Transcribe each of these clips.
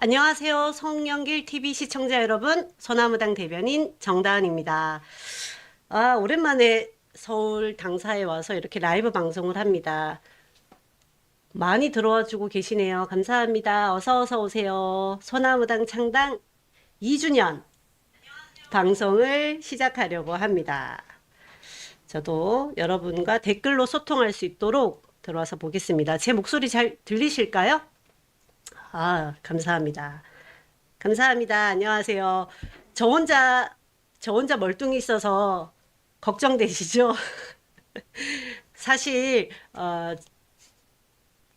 안녕하세요. 송영길 TV 시청자 여러분, 소나무당 대변인 정다은입니다. 오랜만에 서울 당사에 와서 이렇게 라이브 방송을 합니다. 많이 들어와 주고 계시네요. 감사합니다. 어서 오세요. 소나무당 창당 2주년 방송을 시작하려고 합니다. 저도 여러분과 댓글로 소통할 수 있도록 들어와서 보겠습니다. 제 목소리 잘 들리실까요? 감사합니다. 감사합니다. 안녕하세요. 저 혼자, 저 혼자 멀뚱히 있어서 걱정되시죠? 사실,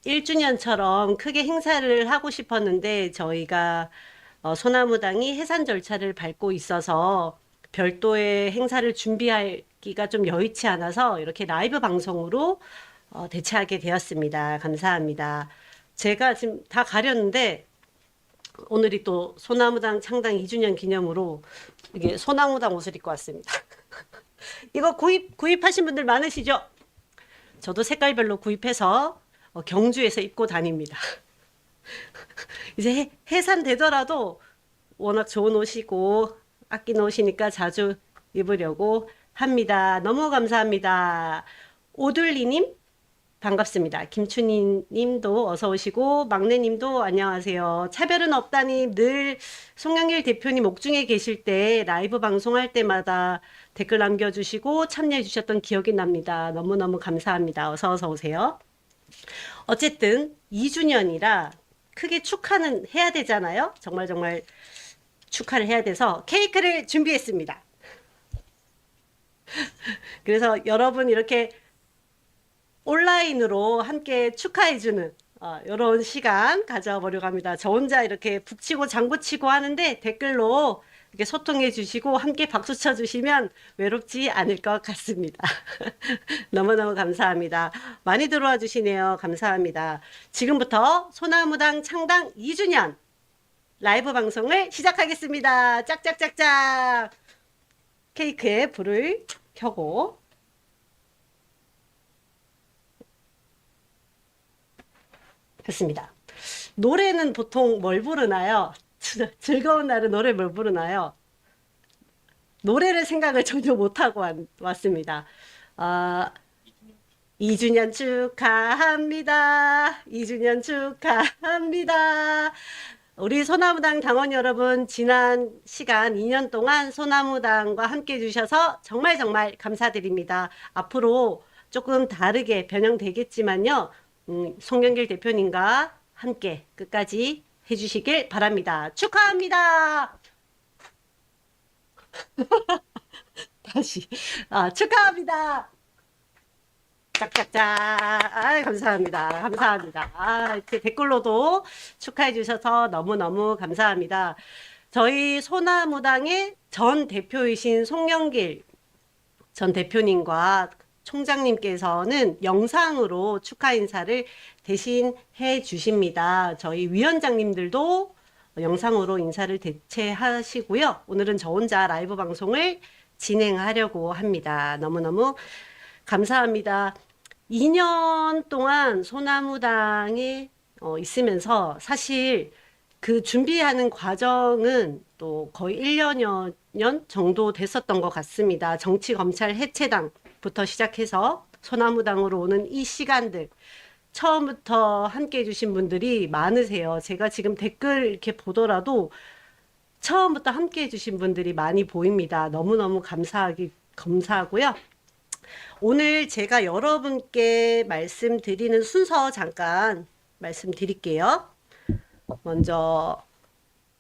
1주년처럼 크게 행사를 하고 싶었는데, 저희가 소나무당이 해산 절차를 밟고 있어서 별도의 행사를 준비하기가 좀 여의치 않아서 이렇게 라이브 방송으로 대체하게 되었습니다. 감사합니다. 제가 지금 다 가렸는데, 오늘이 또 소나무당 창당 2주년 기념으로 이게 소나무당 옷을 입고 왔습니다. 이거 구입하신 분들 많으시죠? 저도 색깔별로 구입해서 경주에서 입고 다닙니다. 이제 해산 되더라도 워낙 좋은 옷이고 아끼는 옷이니까 자주 입으려고 합니다. 너무 감사합니다. 오둘리님 반갑습니다. 김춘희 님도 어서 오시고 막내 님도 안녕하세요. 차별은 없다님 늘 송영길 대표님 옥중에 계실 때 라이브 방송할 때마다 댓글 남겨주시고 참여해 주셨던 기억이 납니다. 너무너무 감사합니다. 어서 오세요. 어쨌든 2주년이라 크게 축하는 해야 되잖아요. 정말 축하를 해야 돼서 케이크를 준비했습니다. 그래서 여러분 이렇게 온라인으로 함께 축하해주는 이런 시간 가져보려고 합니다. 저 혼자 이렇게 북치고 장구치고 하는데 댓글로 이렇게 소통해 주시고 함께 박수 쳐 주시면 외롭지 않을 것 같습니다. 너무너무 감사합니다. 많이 들어와 주시네요. 감사합니다. 지금부터 소나무당 창당 2주년 라이브 방송을 시작하겠습니다. 짝짝짝짝 케이크에 불을 켜고 했습니다. 노래는 보통 뭘 부르나요? 즐거운 날은 노래 뭘 부르나요? 노래를 생각을 전혀 못하고 왔습니다. 2주년 축하합니다. 2주년 축하합니다. 우리 소나무당 당원 여러분, 지난 시간 2년 동안 소나무당과 함께 해주셔서 정말 감사드립니다. 앞으로 조금 다르게 변형되겠지만요. 송영길 대표님과 함께 끝까지 해주시길 바랍니다. 축하합니다. 다시 축하합니다. 짝짝짝. 감사합니다. 이렇게 댓글로도 축하해 주셔서 너무너무 감사합니다. 저희 소나무당의 전 대표이신 송영길 전 대표님과 총장님께서는 영상으로 축하 인사를 대신 해 주십니다. 저희 위원장님들도 영상으로 인사를 대체하시고요. 오늘은 저 혼자 라이브 방송을 진행하려고 합니다. 너무너무 감사합니다. 2년 동안 소나무당에 있으면서 사실 그 준비하는 과정은 또 거의 1년여 년 정도 됐었던 것 같습니다. 정치검찰 해체당부터 시작해서 소나무당으로 오는 이 시간들 처음부터 함께 해주신 분들이 많으세요. 제가 지금 댓글 이렇게 보더라도 처음부터 함께 해주신 분들이 많이 보입니다. 너무너무 감사하고요. 오늘 제가 여러분께 말씀드리는 순서 잠깐 말씀드릴게요. 먼저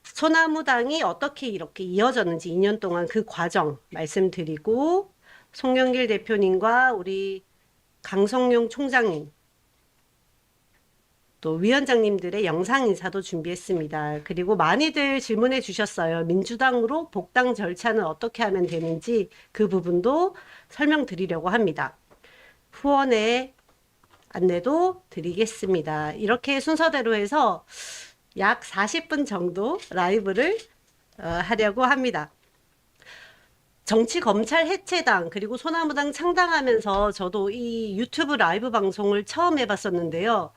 소나무당이 어떻게 이렇게 이어졌는지 2년 동안 그 과정 말씀드리고 송영길 대표님과 우리 강성용 총장님 또 위원장님들의 영상 인사도 준비했습니다. 그리고 많이들 질문해 주셨어요. 민주당으로 복당 절차는 어떻게 하면 되는지 그 부분도 설명드리려고 합니다. 후원의 안내도 드리겠습니다. 이렇게 순서대로 해서 약 40분 정도 라이브를 하려고 합니다. 정치검찰 해체당 그리고 소나무당 창당하면서 저도 이 유튜브 라이브 방송을 처음 해봤었는데요.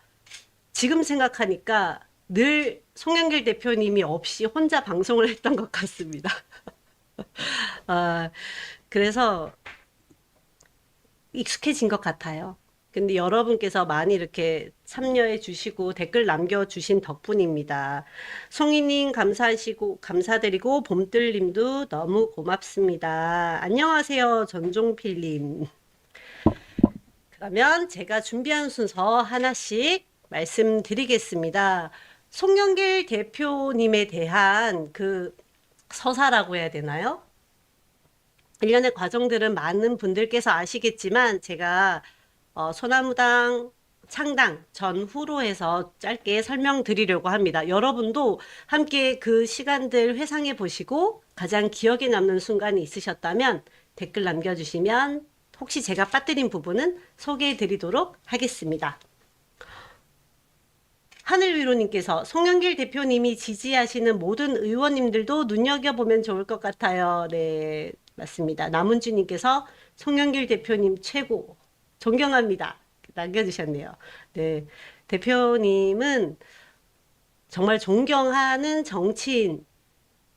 지금 생각하니까 늘 송영길 대표님이 없이 혼자 방송을 했던 것 같습니다. 아, 그래서 익숙해진 것 같아요. 근데 여러분께서 많이 이렇게 참여해 주시고 댓글 남겨주신 덕분입니다. 송이님 감사드리고 봄들님도 너무 고맙습니다. 안녕하세요, 전종필님. 그러면 제가 준비한 순서 하나씩 말씀드리겠습니다. 송영길 대표님에 대한 그 서사라고 해야 되나요? 일련의 과정들은 많은 분들께서 아시겠지만 제가 소나무당 창당 전후로 해서 짧게 설명드리려고 합니다. 여러분도 함께 그 시간들 회상해 보시고 가장 기억에 남는 순간이 있으셨다면 댓글 남겨주시면 혹시 제가 빠뜨린 부분은 소개해 드리도록 하겠습니다. 하늘위로님께서 송영길 대표님이 지지하시는 모든 의원님들도 눈여겨보면 좋을 것 같아요. 네, 맞습니다. 남은주님께서 송영길 대표님 최고 존경합니다. 남겨주셨네요. 네, 대표님은 정말 존경하는 정치인,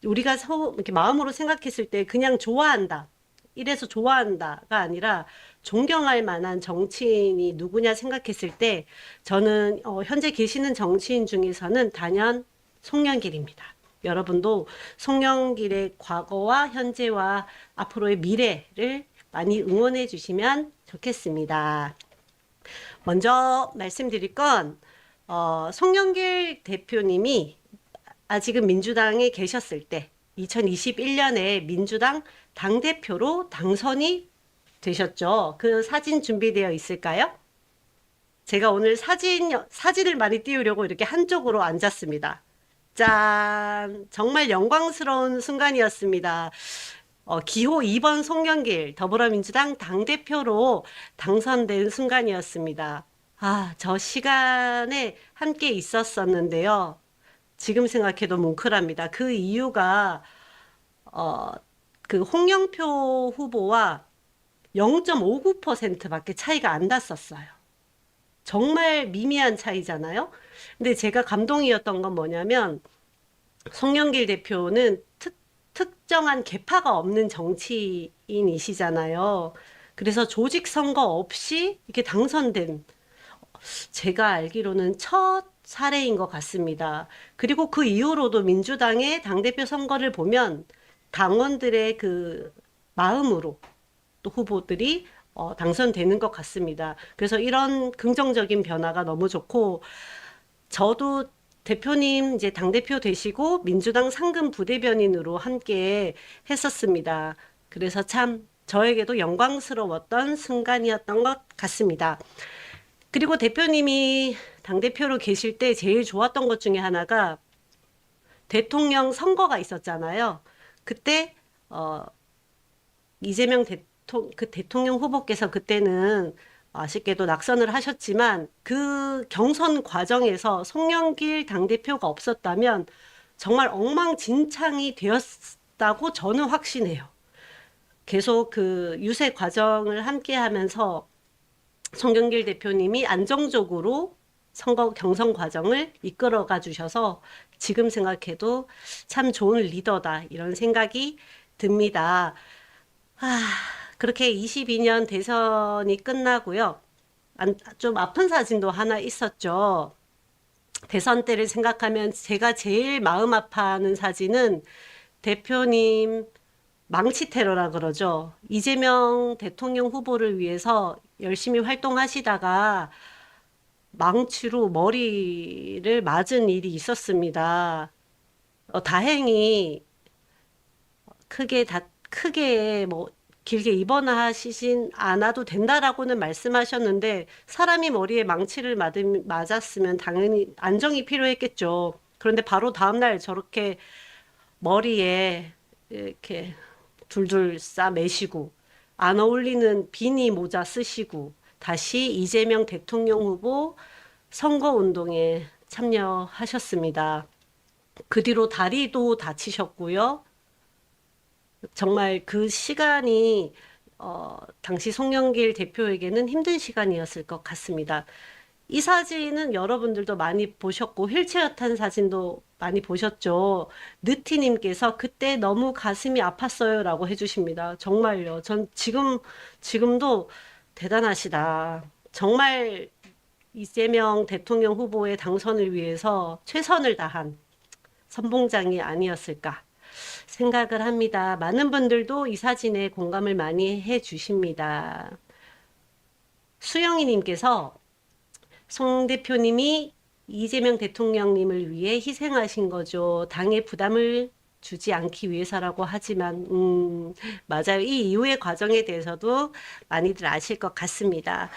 우리가 이렇게 마음으로 생각했을 때 그냥 좋아한다, 이래서 좋아한다가 아니라 존경할 만한 정치인이 누구냐 생각했을 때 저는 현재 계시는 정치인 중에서는 단연 송영길입니다. 여러분도 송영길의 과거와 현재와 앞으로의 미래를 많이 응원해 주시면 좋겠습니다. 먼저 말씀드릴 건 송영길 대표님이 아직은 민주당에 계셨을 때 2021년에 민주당 당대표로 당선이 되셨죠. 그 사진 준비되어 있을까요? 제가 오늘 사진을 많이 띄우려고 이렇게 한쪽으로 앉았습니다. 짠! 정말 영광스러운 순간이었습니다. 기호 2번 송영길 더불어민주당 당대표로 당선된 순간이었습니다. 아, 저 시간에 함께 있었었는데요. 지금 생각해도 뭉클합니다. 그 이유가 그 홍영표 후보와 0.59%밖에 차이가 안 났었어요. 정말 미미한 차이잖아요. 근데 제가 감동이었던 건 뭐냐면 송영길 대표는 특정한 계파가 없는 정치인이시잖아요. 그래서 조직 선거 없이 이렇게 당선된, 제가 알기로는 첫 사례인 것 같습니다. 그리고 그 이후로도 민주당의 당대표 선거를 보면 당원들의 그 마음으로 또 후보들이 당선되는 것 같습니다. 그래서 이런 긍정적인 변화가 너무 좋고, 저도 대표님 이제 당대표 되시고 민주당 상근 부대변인으로 함께 했었습니다. 그래서 참 저에게도 영광스러웠던 순간이었던 것 같습니다. 그리고 대표님이 당대표로 계실 때 제일 좋았던 것 중에 하나가 대통령 선거가 있었잖아요. 그때 이재명 대통령 후보께서 그때는 아쉽게도 낙선을 하셨지만 그 경선 과정에서 송영길 당대표가 없었다면 정말 엉망진창이 되었다고 저는 확신해요. 계속 그 유세 과정을 함께 하면서 송영길 대표님이 안정적으로 선거 경선 과정을 이끌어가 주셔서 지금 생각해도 참 좋은 리더다, 이런 생각이 듭니다. 그렇게 22년 대선이 끝나고요. 좀 아픈 사진도 하나 있었죠. 대선 때를 생각하면 제가 제일 마음 아파하는 사진은 대표님 망치 테러라 그러죠. 이재명 대통령 후보를 위해서 열심히 활동하시다가 망치로 머리를 맞은 일이 있었습니다. 다행히 크게 뭐 길게 입원하시진 않아도 된다라고는 말씀하셨는데, 사람이 머리에 망치를 맞았으면 당연히 안정이 필요했겠죠. 그런데 바로 다음날 저렇게 머리에 이렇게 둘둘 싸 매시고 안 어울리는 비니 모자 쓰시고 다시 이재명 대통령 후보 선거운동에 참여하셨습니다. 그 뒤로 다리도 다치셨고요. 정말 그 시간이 당시 송영길 대표에게는 힘든 시간이었을 것 같습니다. 이 사진은 여러분들도 많이 보셨고 휠체어 탄 사진도 많이 보셨죠? 느티님께서 그때 너무 가슴이 아팠어요 라고 해주십니다. 정말요. 전 지금도 대단하시다. 정말 이재명 대통령 후보의 당선을 위해서 최선을 다한 선봉장이 아니었을까 생각을 합니다. 많은 분들도 이 사진에 공감을 많이 해 주십니다. 수영이님께서 송 대표님이 이재명 대통령님을 위해 희생하신 거죠. 당에 부담을 주지 않기 위해서라고 하지만, 맞아요. 이 이후의 과정에 대해서도 많이들 아실 것 같습니다.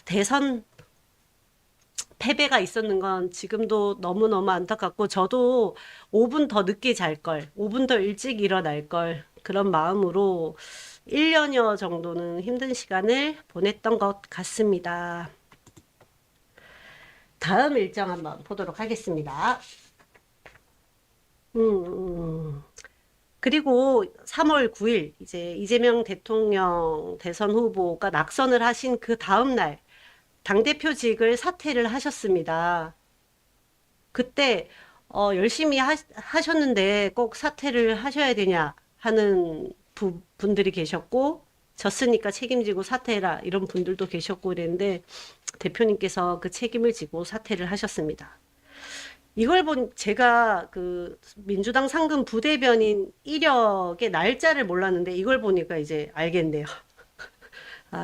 대선 패배가 있었는 건 지금도 너무너무 안타깝고, 저도 5분 더 늦게 잘 걸, 5분 더 일찍 일어날 걸, 그런 마음으로 1년여 정도는 힘든 시간을 보냈던 것 같습니다. 다음 일정 한번 보도록 하겠습니다. 그리고 3월 9일 이제 이재명 대통령 대선 후보가 낙선을 하신 그 다음 날 당대표직을 사퇴를 하셨습니다. 그때 열심히 하셨는데 꼭 사퇴를 하셔야 되냐 하는 분들이 계셨고, 졌으니까 책임지고 사퇴해라 이런 분들도 계셨고 그랬는데, 대표님께서 그 책임을 지고 사퇴를 하셨습니다. 이걸 제가 그 민주당 상근 부대변인 이력의 날짜를 몰랐는데 이걸 보니까 이제 알겠네요.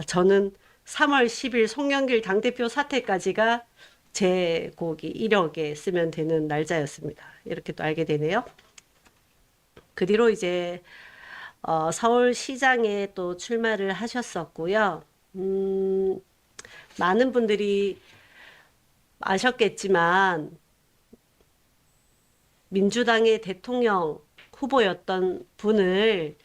저는 3월 10일 송영길 당대표 사퇴까지가 제 거기 이력에 쓰면 되는 날짜였습니다. 이렇게 또 알게 되네요. 그 뒤로 이제 서울시장에 또 출마를 하셨었고요. 많은 분들이 아셨겠지만 민주당의 대통령 후보였던 분을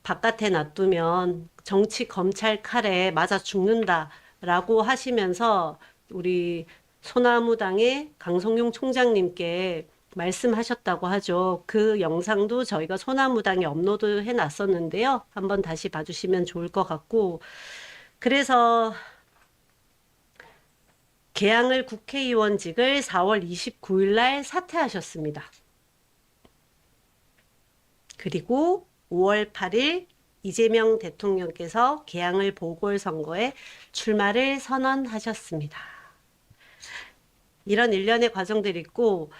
바깥에 놔두면 정치 검찰 칼에 맞아 죽는다라고 하시면서 우리 소나무당의 강성용 총장님께 말씀하셨다고 하죠. 그 영상도 저희가 소나무당에 업로드 해놨었는데요. 한번 다시 봐주시면 좋을 것 같고, 그래서 개항을 국회의원직을 4월 29일 날 사퇴하셨습니다. 그리고 5월 8일 이재명 대통령께서 개항을 보궐선거에 출마를 선언하셨습니다. 이런 일련의 과정들이 있고,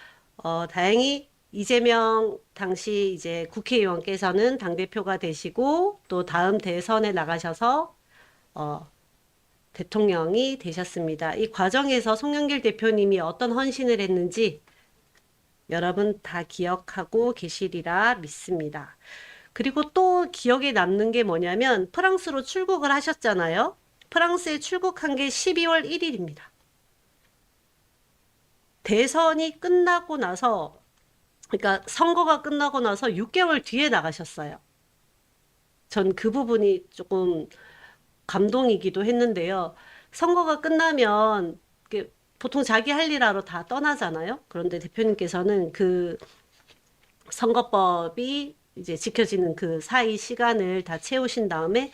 다행히 이재명 당시 이제 국회의원께서는 당대표가 되시고 또 다음 대선에 나가셔서 대통령이 되셨습니다. 이 과정에서 송영길 대표님이 어떤 헌신을 했는지 여러분 다 기억하고 계시리라 믿습니다. 그리고 또 기억에 남는 게 뭐냐면 프랑스로 출국을 하셨잖아요. 프랑스에 출국한 게 12월 1일입니다. 대선이 끝나고 나서, 그러니까 선거가 끝나고 나서 6개월 뒤에 나가셨어요. 전 그 부분이 조금 감동이기도 했는데요. 선거가 끝나면 보통 자기 할 일 하러 다 떠나잖아요. 그런데 대표님께서는 그 선거법이 이제 지켜지는 그 사이 시간을 다 채우신 다음에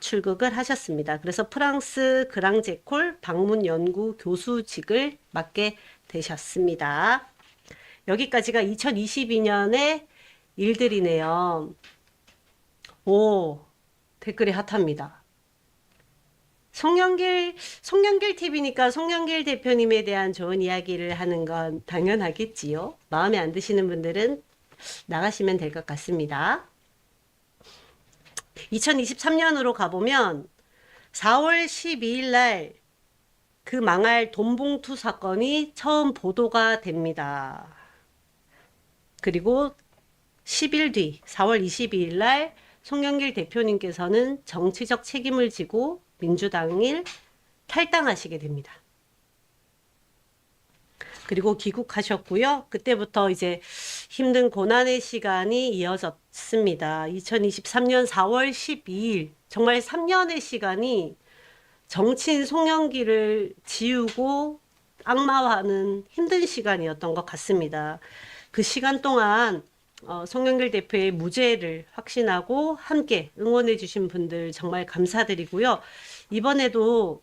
출국을 하셨습니다. 그래서 프랑스 그랑제콜 방문 연구 교수직을 맡게 되셨습니다. 여기까지가 2022년의 일들이네요. 오, 댓글이 핫합니다. 송영길 TV니까 송영길 대표님에 대한 좋은 이야기를 하는 건 당연하겠지요. 마음에 안 드시는 분들은 나가시면 될 것 같습니다. 2023년으로 가보면 4월 12일 날 그 망할 돈봉투 사건이 처음 보도가 됩니다. 그리고 10일 뒤 4월 22일 날 송영길 대표님께서는 정치적 책임을 지고 민주당을 탈당하시게 됩니다. 그리고 귀국하셨고요. 그때부터 이제 힘든 고난의 시간이 이어졌습니다. 2023년 4월 12일, 정말 3년의 시간이 정치인 송영길을 지우고 악마화하는 힘든 시간이었던 것 같습니다. 그 시간 동안 송영길 대표의 무죄를 확신하고 함께 응원해 주신 분들 정말 감사드리고요. 이번에도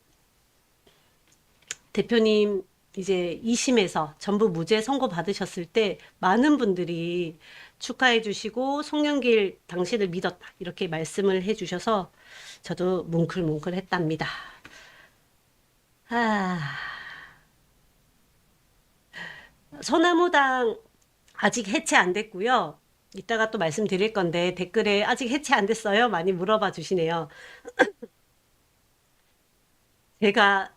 대표님 이제 2심에서 전부 무죄 선고 받으셨을 때 많은 분들이 축하해 주시고 송영길 당신을 믿었다 이렇게 말씀을 해 주셔서 저도 뭉클뭉클 했답니다. 아, 소나무당 아직 해체 안 됐고요. 이따가 또 말씀드릴 건데 댓글에 아직 해체 안 됐어요? 많이 물어봐 주시네요. 제가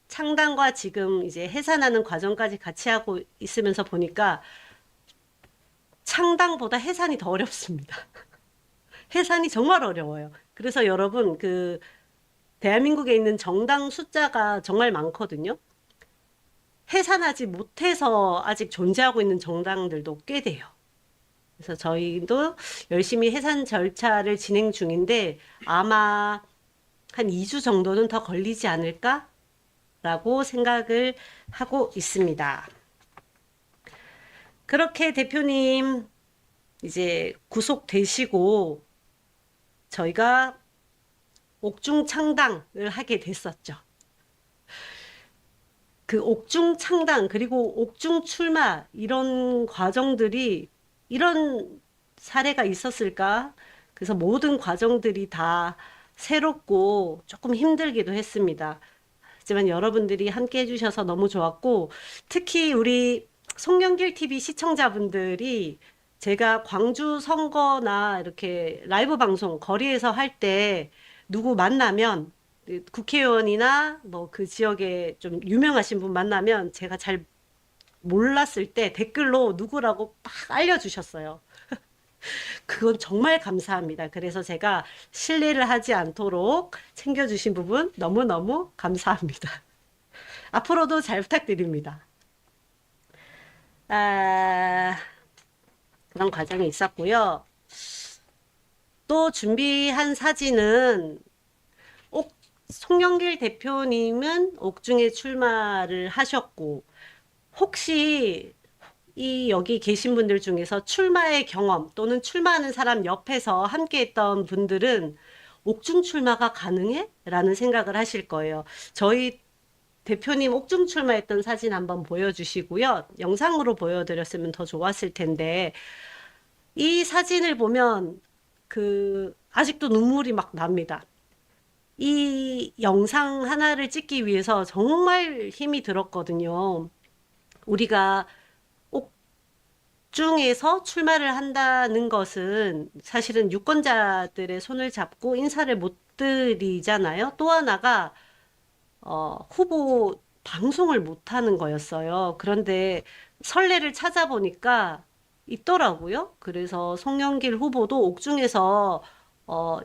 창당과 지금 이제 해산하는 과정까지 같이 하고 있으면서 보니까 창당보다 해산이 더 어렵습니다. 해산이 정말 어려워요. 그래서 여러분, 대한민국에 있는 정당 숫자가 정말 많거든요. 해산하지 못해서 아직 존재하고 있는 정당들도 꽤 돼요. 그래서 저희도 열심히 해산 절차를 진행 중인데 아마 한 2주 정도는 더 걸리지 않을까라고 생각을 하고 있습니다. 그렇게 대표님 이제 구속되시고 저희가 옥중 창당을 하게 됐었죠. 그 옥중 창당 그리고 옥중 출마 이런 과정들이 이런 사례가 있었을까? 그래서 모든 과정들이 다 새롭고 조금 힘들기도 했습니다. 하지만 여러분들이 함께 해주셔서 너무 좋았고 특히 우리 송영길 TV 시청자분들이 제가 광주 선거나 이렇게 라이브 방송 거리에서 할 때 누구 만나면 국회의원이나 뭐 그 지역에 좀 유명하신 분 만나면 제가 잘 몰랐을 때 댓글로 누구라고 막 알려주셨어요. 그건 정말 감사합니다. 그래서 제가 실례를 하지 않도록 챙겨주신 부분 너무너무 감사합니다. 앞으로도 잘 부탁드립니다. 아, 그런 과정이 있었고요. 또 준비한 사진은 송영길 대표님은 옥중에 출마를 하셨고 혹시 이 여기 계신 분들 중에서 출마의 경험 또는 출마하는 사람 옆에서 함께 했던 분들은 옥중 출마가 가능해? 라는 생각을 하실 거예요. 저희 대표님 옥중 출마했던 사진 한번 보여주시고요. 영상으로 보여드렸으면 더 좋았을 텐데 이 사진을 보면 아직도 눈물이 막 납니다. 이 영상 하나를 찍기 위해서 정말 힘이 들었거든요. 우리가 옥중에서 출마를 한다는 것은 사실은 유권자들의 손을 잡고 인사를 못 드리잖아요. 또 하나가 후보 방송을 못 하는 거였어요. 그런데 선례를 찾아보니까 있더라고요. 그래서 송영길 후보도 옥중에서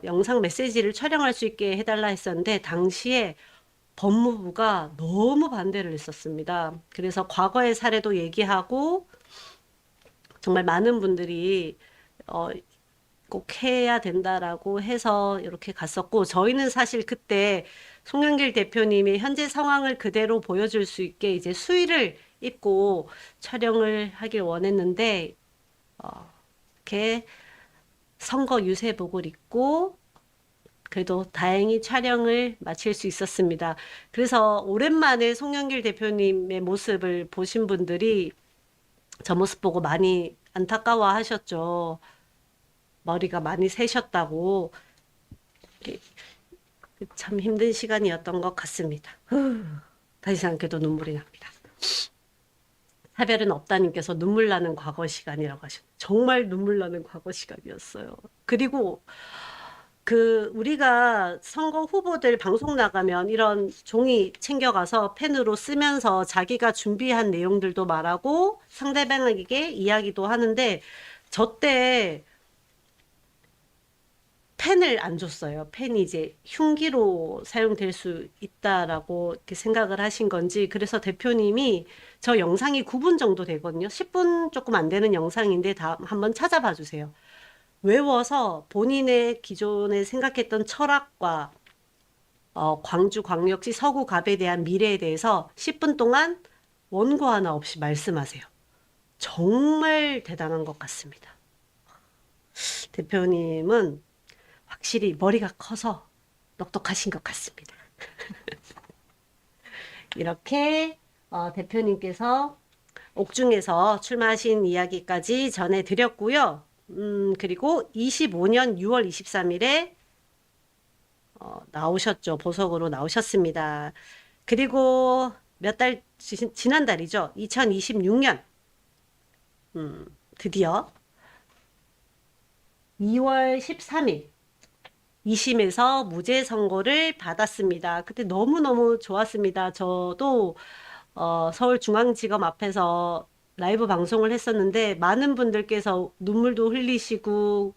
영상 메시지를 촬영할 수 있게 해달라 했었는데 당시에 법무부가 너무 반대를 했었습니다. 그래서 과거의 사례도 얘기하고 정말 많은 분들이 어, 꼭 해야 된다라고 해서 이렇게 갔었고 저희는 사실 그때 송영길 대표님의 현재 상황을 그대로 보여줄 수 있게 이제 수의를 입고 촬영을 하길 원했는데 이렇게 선거 유세복을 입고 그래도 다행히 촬영을 마칠 수 있었습니다. 그래서 오랜만에 송영길 대표님의 모습을 보신 분들이 저 모습 보고 많이 안타까워 하셨죠. 머리가 많이 새셨다고. 참 힘든 시간이었던 것 같습니다. 다시 생각해도 눈물이 납니다. 사별은 없다님께서 눈물 나는 과거 시간이라고 하셨는데 정말 눈물 나는 과거 시간이었어요. 그리고 우리가 선거 후보들 방송 나가면 이런 종이 챙겨가서 펜으로 쓰면서 자기가 준비한 내용들도 말하고 상대방에게 이야기도 하는데 저 때 펜을 안 줬어요. 펜이 이제 흉기로 사용될 수 있다라고 이렇게 생각을 하신 건지 그래서 대표님이 저 영상이 9분 정도 되거든요. 10분 조금 안 되는 영상인데 다 한번 찾아봐 주세요. 외워서 본인의 기존에 생각했던 철학과 광주광역시 서구갑에 대한 미래에 대해서 10분 동안 원고 하나 없이 말씀하세요. 정말 대단한 것 같습니다. 대표님은 확실히 머리가 커서 똑똑하신 것 같습니다. 이렇게 대표님께서 옥중에서 출마하신 이야기까지 전해드렸고요. 그리고 25년 6월 23일에 나오셨죠. 보석으로 나오셨습니다. 그리고 몇 달 지난달이죠. 2026년 드디어 2월 13일 2심에서 무죄 선고를 받았습니다. 그때 너무너무 좋았습니다. 저도 서울중앙지검 앞에서 라이브 방송을 했었는데 많은 분들께서 눈물도 흘리시고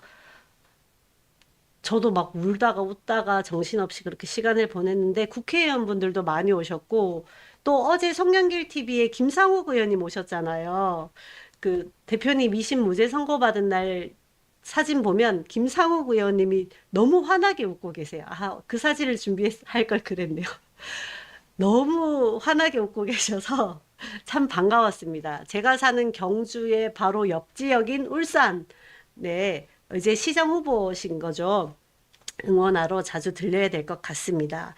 저도 막 울다가 웃다가 정신없이 그렇게 시간을 보냈는데 국회의원분들도 많이 오셨고 또 어제 송영길 TV에 김상욱 의원님 오셨잖아요. 그 대표님 2심 무죄 선고받은 날 사진 보면 김상욱 의원님이 너무 환하게 웃고 계세요. 아, 그 사진을 준비할 걸 그랬네요. 너무 환하게 웃고 계셔서 참 반가웠습니다. 제가 사는 경주의 바로 옆 지역인 울산, 네, 이제 시장 후보신 거죠. 응원하러 자주 들려야 될 것 같습니다.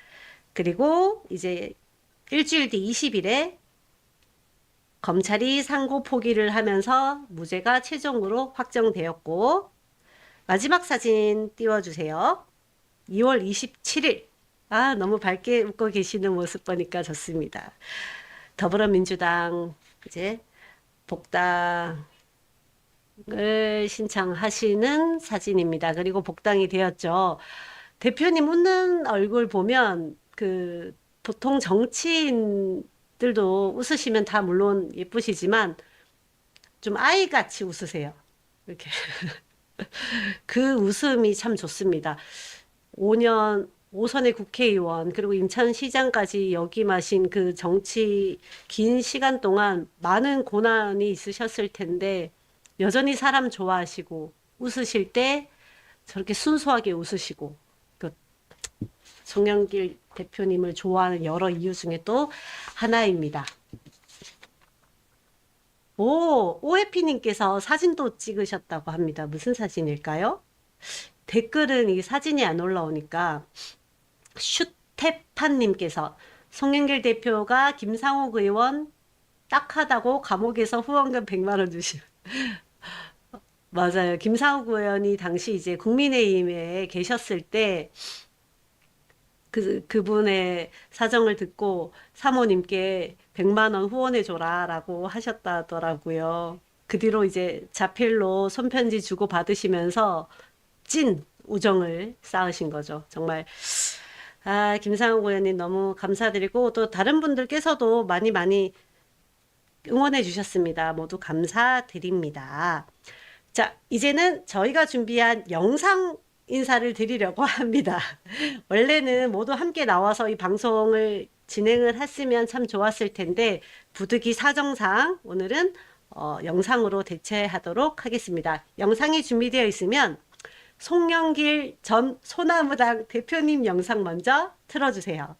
그리고 이제 일주일 뒤 20일에 검찰이 상고 포기를 하면서 무죄가 최종으로 확정되었고 마지막 사진 띄워주세요. 2월 27일. 아, 너무 밝게 웃고 계시는 모습 보니까 좋습니다. 더불어민주당 이제 복당을 신청하시는 사진입니다. 그리고 복당이 되었죠. 대표님 웃는 얼굴 보면 그 보통 정치인들도 웃으시면 다 물론 예쁘시지만 좀 아이같이 웃으세요. 이렇게 그 웃음이 참 좋습니다. 5년 5선의 국회의원 그리고 인천시장까지 역임하신 그 정치 긴 시간 동안 많은 고난이 있으셨을 텐데 여전히 사람 좋아하시고 웃으실 때 저렇게 순수하게 웃으시고 그 송영길 대표님을 좋아하는 여러 이유 중에 또 하나입니다. 오해피님께서 사진도 찍으셨다고 합니다. 무슨 사진일까요? 댓글은 이 사진이 안 올라오니까 슈테판님께서 송영길 대표가 김상욱 의원 딱하다고 감옥에서 후원금 100만 원 주시면 맞아요. 김상욱 의원이 당시 이제 국민의힘에 계셨을 때 그분의 사정을 듣고 사모님께 100만 원 후원해줘라 라고 하셨다더라고요. 그 뒤로 이제 자필로 손편지 주고 받으시면서 찐 우정을 쌓으신 거죠. 정말 김상욱 의원님 너무 감사드리고 또 다른 분들께서도 많이 응원해 주셨습니다. 모두 감사드립니다. 자, 이제는 저희가 준비한 영상 인사를 드리려고 합니다. 원래는 모두 함께 나와서 이 방송을 진행을 했으면 참 좋았을 텐데 부득이 사정상 오늘은 영상으로 대체하도록 하겠습니다. 영상이 준비되어 있으면 송영길 전 소나무당 대표님 영상 먼저 틀어주세요.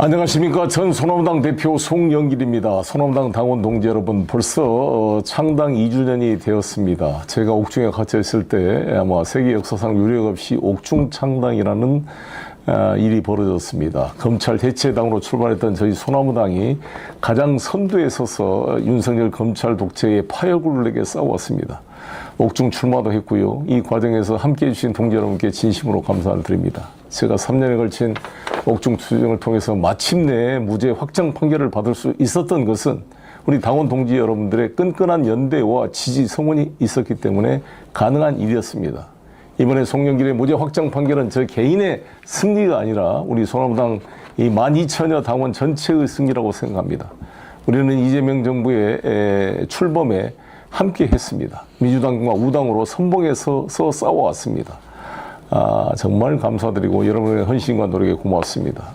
안녕하십니까. 전 소나무당 대표 송영길입니다. 소나무당 당원 동지 여러분, 벌써 창당 2주년이 되었습니다. 제가 옥중에 갇혀 있을 때 아마 세계 역사상 유례 없이 옥중 창당이라는 일이 벌어졌습니다. 검찰 대체당으로 출발했던 저희 소나무당이 가장 선두에 서서 윤석열 검찰 독재의 파열구를 내게 싸웠습니다. 옥중 출마도 했고요. 이 과정에서 함께해 주신 동지 여러분께 진심으로 감사를 드립니다. 제가 3년에 걸친 옥중 투쟁을 통해서 마침내 무죄 확정 판결을 받을 수 있었던 것은 우리 당원 동지 여러분들의 끈끈한 연대와 지지 성원이 있었기 때문에 가능한 일이었습니다. 이번에 송영길의 무죄 확정 판결은 저 개인의 승리가 아니라 우리 소나무당 이 12,000여 당원 전체의 승리라고 생각합니다. 우리는 이재명 정부의 출범에 함께 했습니다. 민주당과 우당으로 선봉에서 싸워왔습니다. 정말 감사드리고 여러분의 헌신과 노력에 고맙습니다.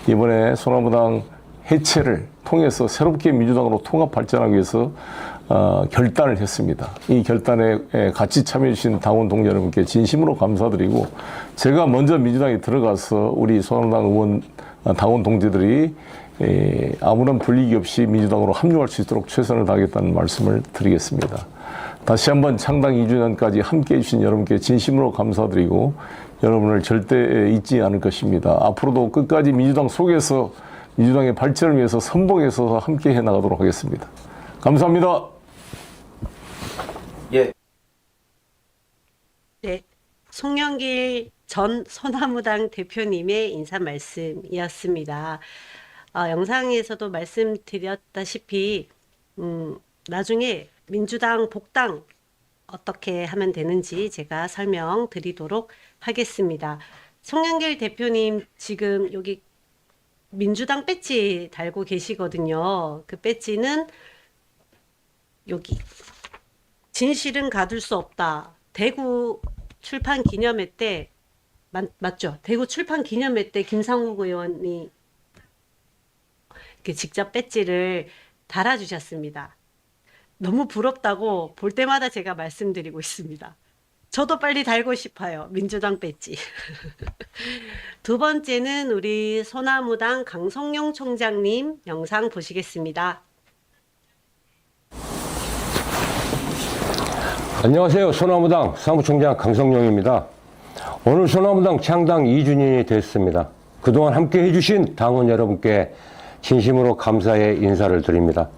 이번에 소나무당 해체를 통해서 새롭게 민주당으로 통합 발전하기 위해서 결단을 했습니다. 이 결단에 같이 참여해 주신 당원 동지 여러분께 진심으로 감사드리고 제가 먼저 민주당에 들어가서 우리 소나무당 의원 당원 동지들이 아무런 불이익 없이 민주당으로 합류할 수 있도록 최선을 다하겠다는 말씀을 드리겠습니다. 다시 한번 창당 2주년까지 함께해 주신 여러분께 진심으로 감사드리고 여러분을 절대 잊지 않을 것입니다. 앞으로도 끝까지 민주당 속에서 민주당의 발전을 위해서 선봉에서 함께 해나가도록 하겠습니다. 감사합니다. 예. 네, 송영길 전 소나무당 대표님의 인사 말씀이었습니다. 영상에서도 말씀드렸다시피 나중에 민주당 복당 어떻게 하면 되는지 제가 설명드리도록 하겠습니다. 송영길 대표님 지금 여기 민주당 배지 달고 계시거든요. 그 배지는 여기 진실은 가둘 수 없다. 대구 출판 기념회 때 맞죠? 대구 출판 기념회 때 김상욱 의원이 이렇게 직접 배지를 달아주셨습니다. 너무 부럽다고 볼 때마다 제가 말씀드리고 있습니다. 저도 빨리 달고 싶어요. 민주당 배지. 두 번째는 우리 소나무당 강성용 총장님 영상 보시겠습니다. 안녕하세요. 소나무당 사무총장 강성용입니다. 오늘 소나무당 창당 2주년이 됐습니다. 그동안 함께 해주신 당원 여러분께 진심으로 감사의 인사를 드립니다.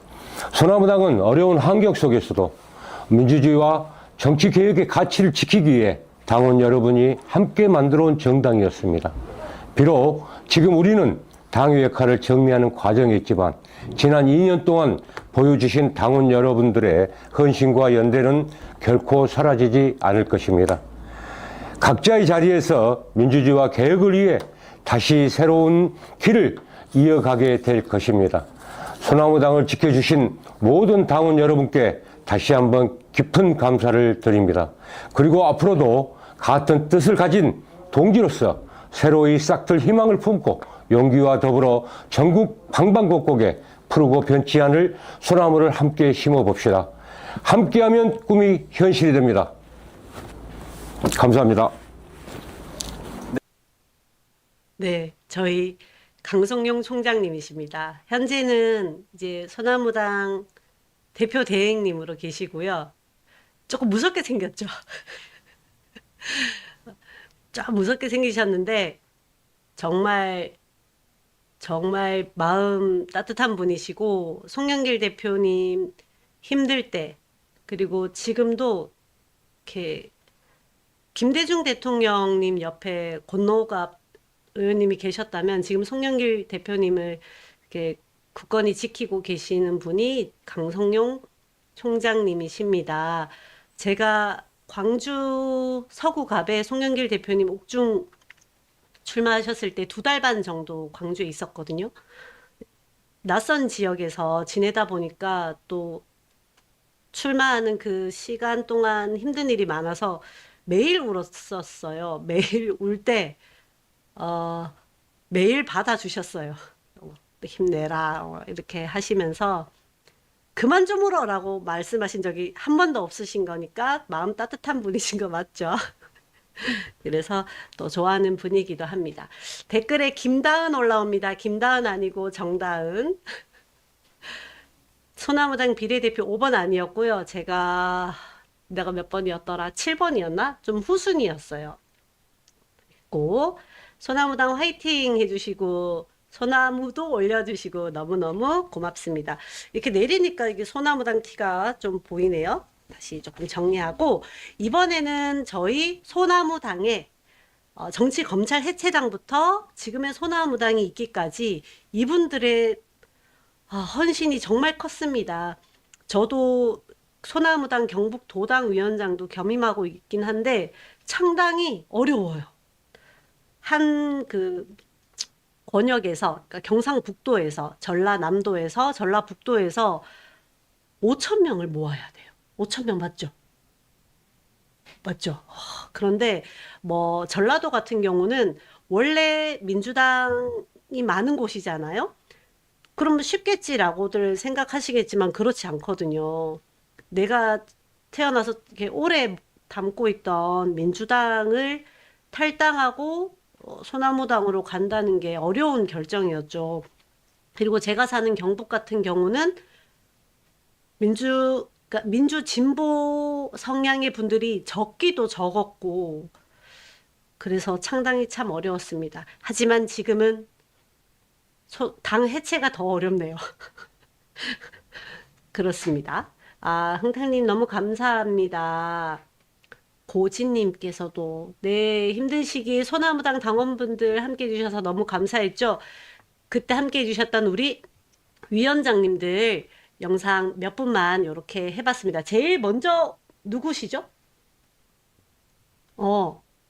소나무당은 어려운 환경 속에서도 민주주의와 정치개혁의 가치를 지키기 위해 당원 여러분이 함께 만들어온 정당이었습니다. 비록 지금 우리는 당의 역할을 정리하는 과정에 있지만 지난 2년 동안 보여주신 당원 여러분들의 헌신과 연대는 결코 사라지지 않을 것입니다. 각자의 자리에서 민주주의와 개혁을 위해 다시 새로운 길을 이어가게 될 것입니다. 소나무당을 지켜주신 모든 당원 여러분께 다시 한번 깊은 감사를 드립니다. 그리고 앞으로도 같은 뜻을 가진 동지로서 새로이 싹틀 희망을 품고 용기와 더불어 전국 방방곡곡에 푸르고 변치 않을 소나무를 함께 심어봅시다. 함께하면 꿈이 현실이 됩니다. 감사합니다. 네, 저희 강성용 총장님이십니다. 현재는 이제 소나무당 대표 대행님으로 계시고요. 조금 무섭게 생겼죠. 좀 무섭게 생기셨는데 정말 마음 따뜻한 분이시고 송영길 대표님 힘들 때 그리고 지금도 이렇게 김대중 대통령님 옆에 권노갑 의원님이 계셨다면 지금 송영길 대표님을 이렇게 굳건히 지키고 계시는 분이 강성용 총장님이십니다. 제가 광주 서구갑에 송영길 대표님 옥중 출마하셨을 때 2달 반 정도 광주에 있었거든요. 낯선 지역에서 지내다 보니까 또 출마하는 그 시간 동안 힘든 일이 많아서 매일 울었었어요. 매일 울 때 매일 받아주셨어요. 힘내라 이렇게 하시면서 그만 좀 울어라고 말씀하신 적이 한 번도 없으신 거니까 마음 따뜻한 분이신 거 맞죠? 그래서 또 좋아하는 분이기도 합니다. 댓글에 김다은 올라옵니다. 김다은 아니고 정다은. 소나무당 비례대표 5번 아니었고요. 내가 몇 번이었더라? 7번이었나? 좀 후순이었어요. 고 소나무당 화이팅 해주시고 소나무도 올려주시고 너무너무 고맙습니다. 이렇게 내리니까 이게 소나무당 티가 좀 보이네요. 다시 조금 정리하고 이번에는 저희 소나무당의 정치검찰 해체당부터 지금의 소나무당이 있기까지 이분들의 헌신이 정말 컸습니다. 저도 소나무당 경북도당 위원장도 겸임하고 있긴 한데 창당이 어려워요. 한 그 권역에서 그러니까 경상북도에서 전라남도에서 전라북도에서 5,000명을 모아야 돼요. 5,000명 맞죠? 맞죠? 그런데 뭐 전라도 같은 경우는 원래 민주당이 많은 곳이잖아요. 그러면 쉽겠지라고들 생각하시겠지만 그렇지 않거든요. 내가 태어나서 이렇게 오래 담고 있던 민주당을 탈당하고 소나무당으로 간다는 게 어려운 결정이었죠. 그리고 제가 사는 경북 같은 경우는 민주 진보 성향의 분들이 적기도 적었고 그래서 창당이 참 어려웠습니다. 하지만 지금은 당 해체가 더 어렵네요. 그렇습니다. 아, 흥탕님 너무 감사합니다. 고진님께서도 네, 힘든 시기에 소나무당 당원분들 함께 해주셔서 너무 감사했죠. 그때 함께 해주셨던 우리 위원장님들 영상 몇 분만 이렇게 해봤습니다. 제일 먼저 누구시죠?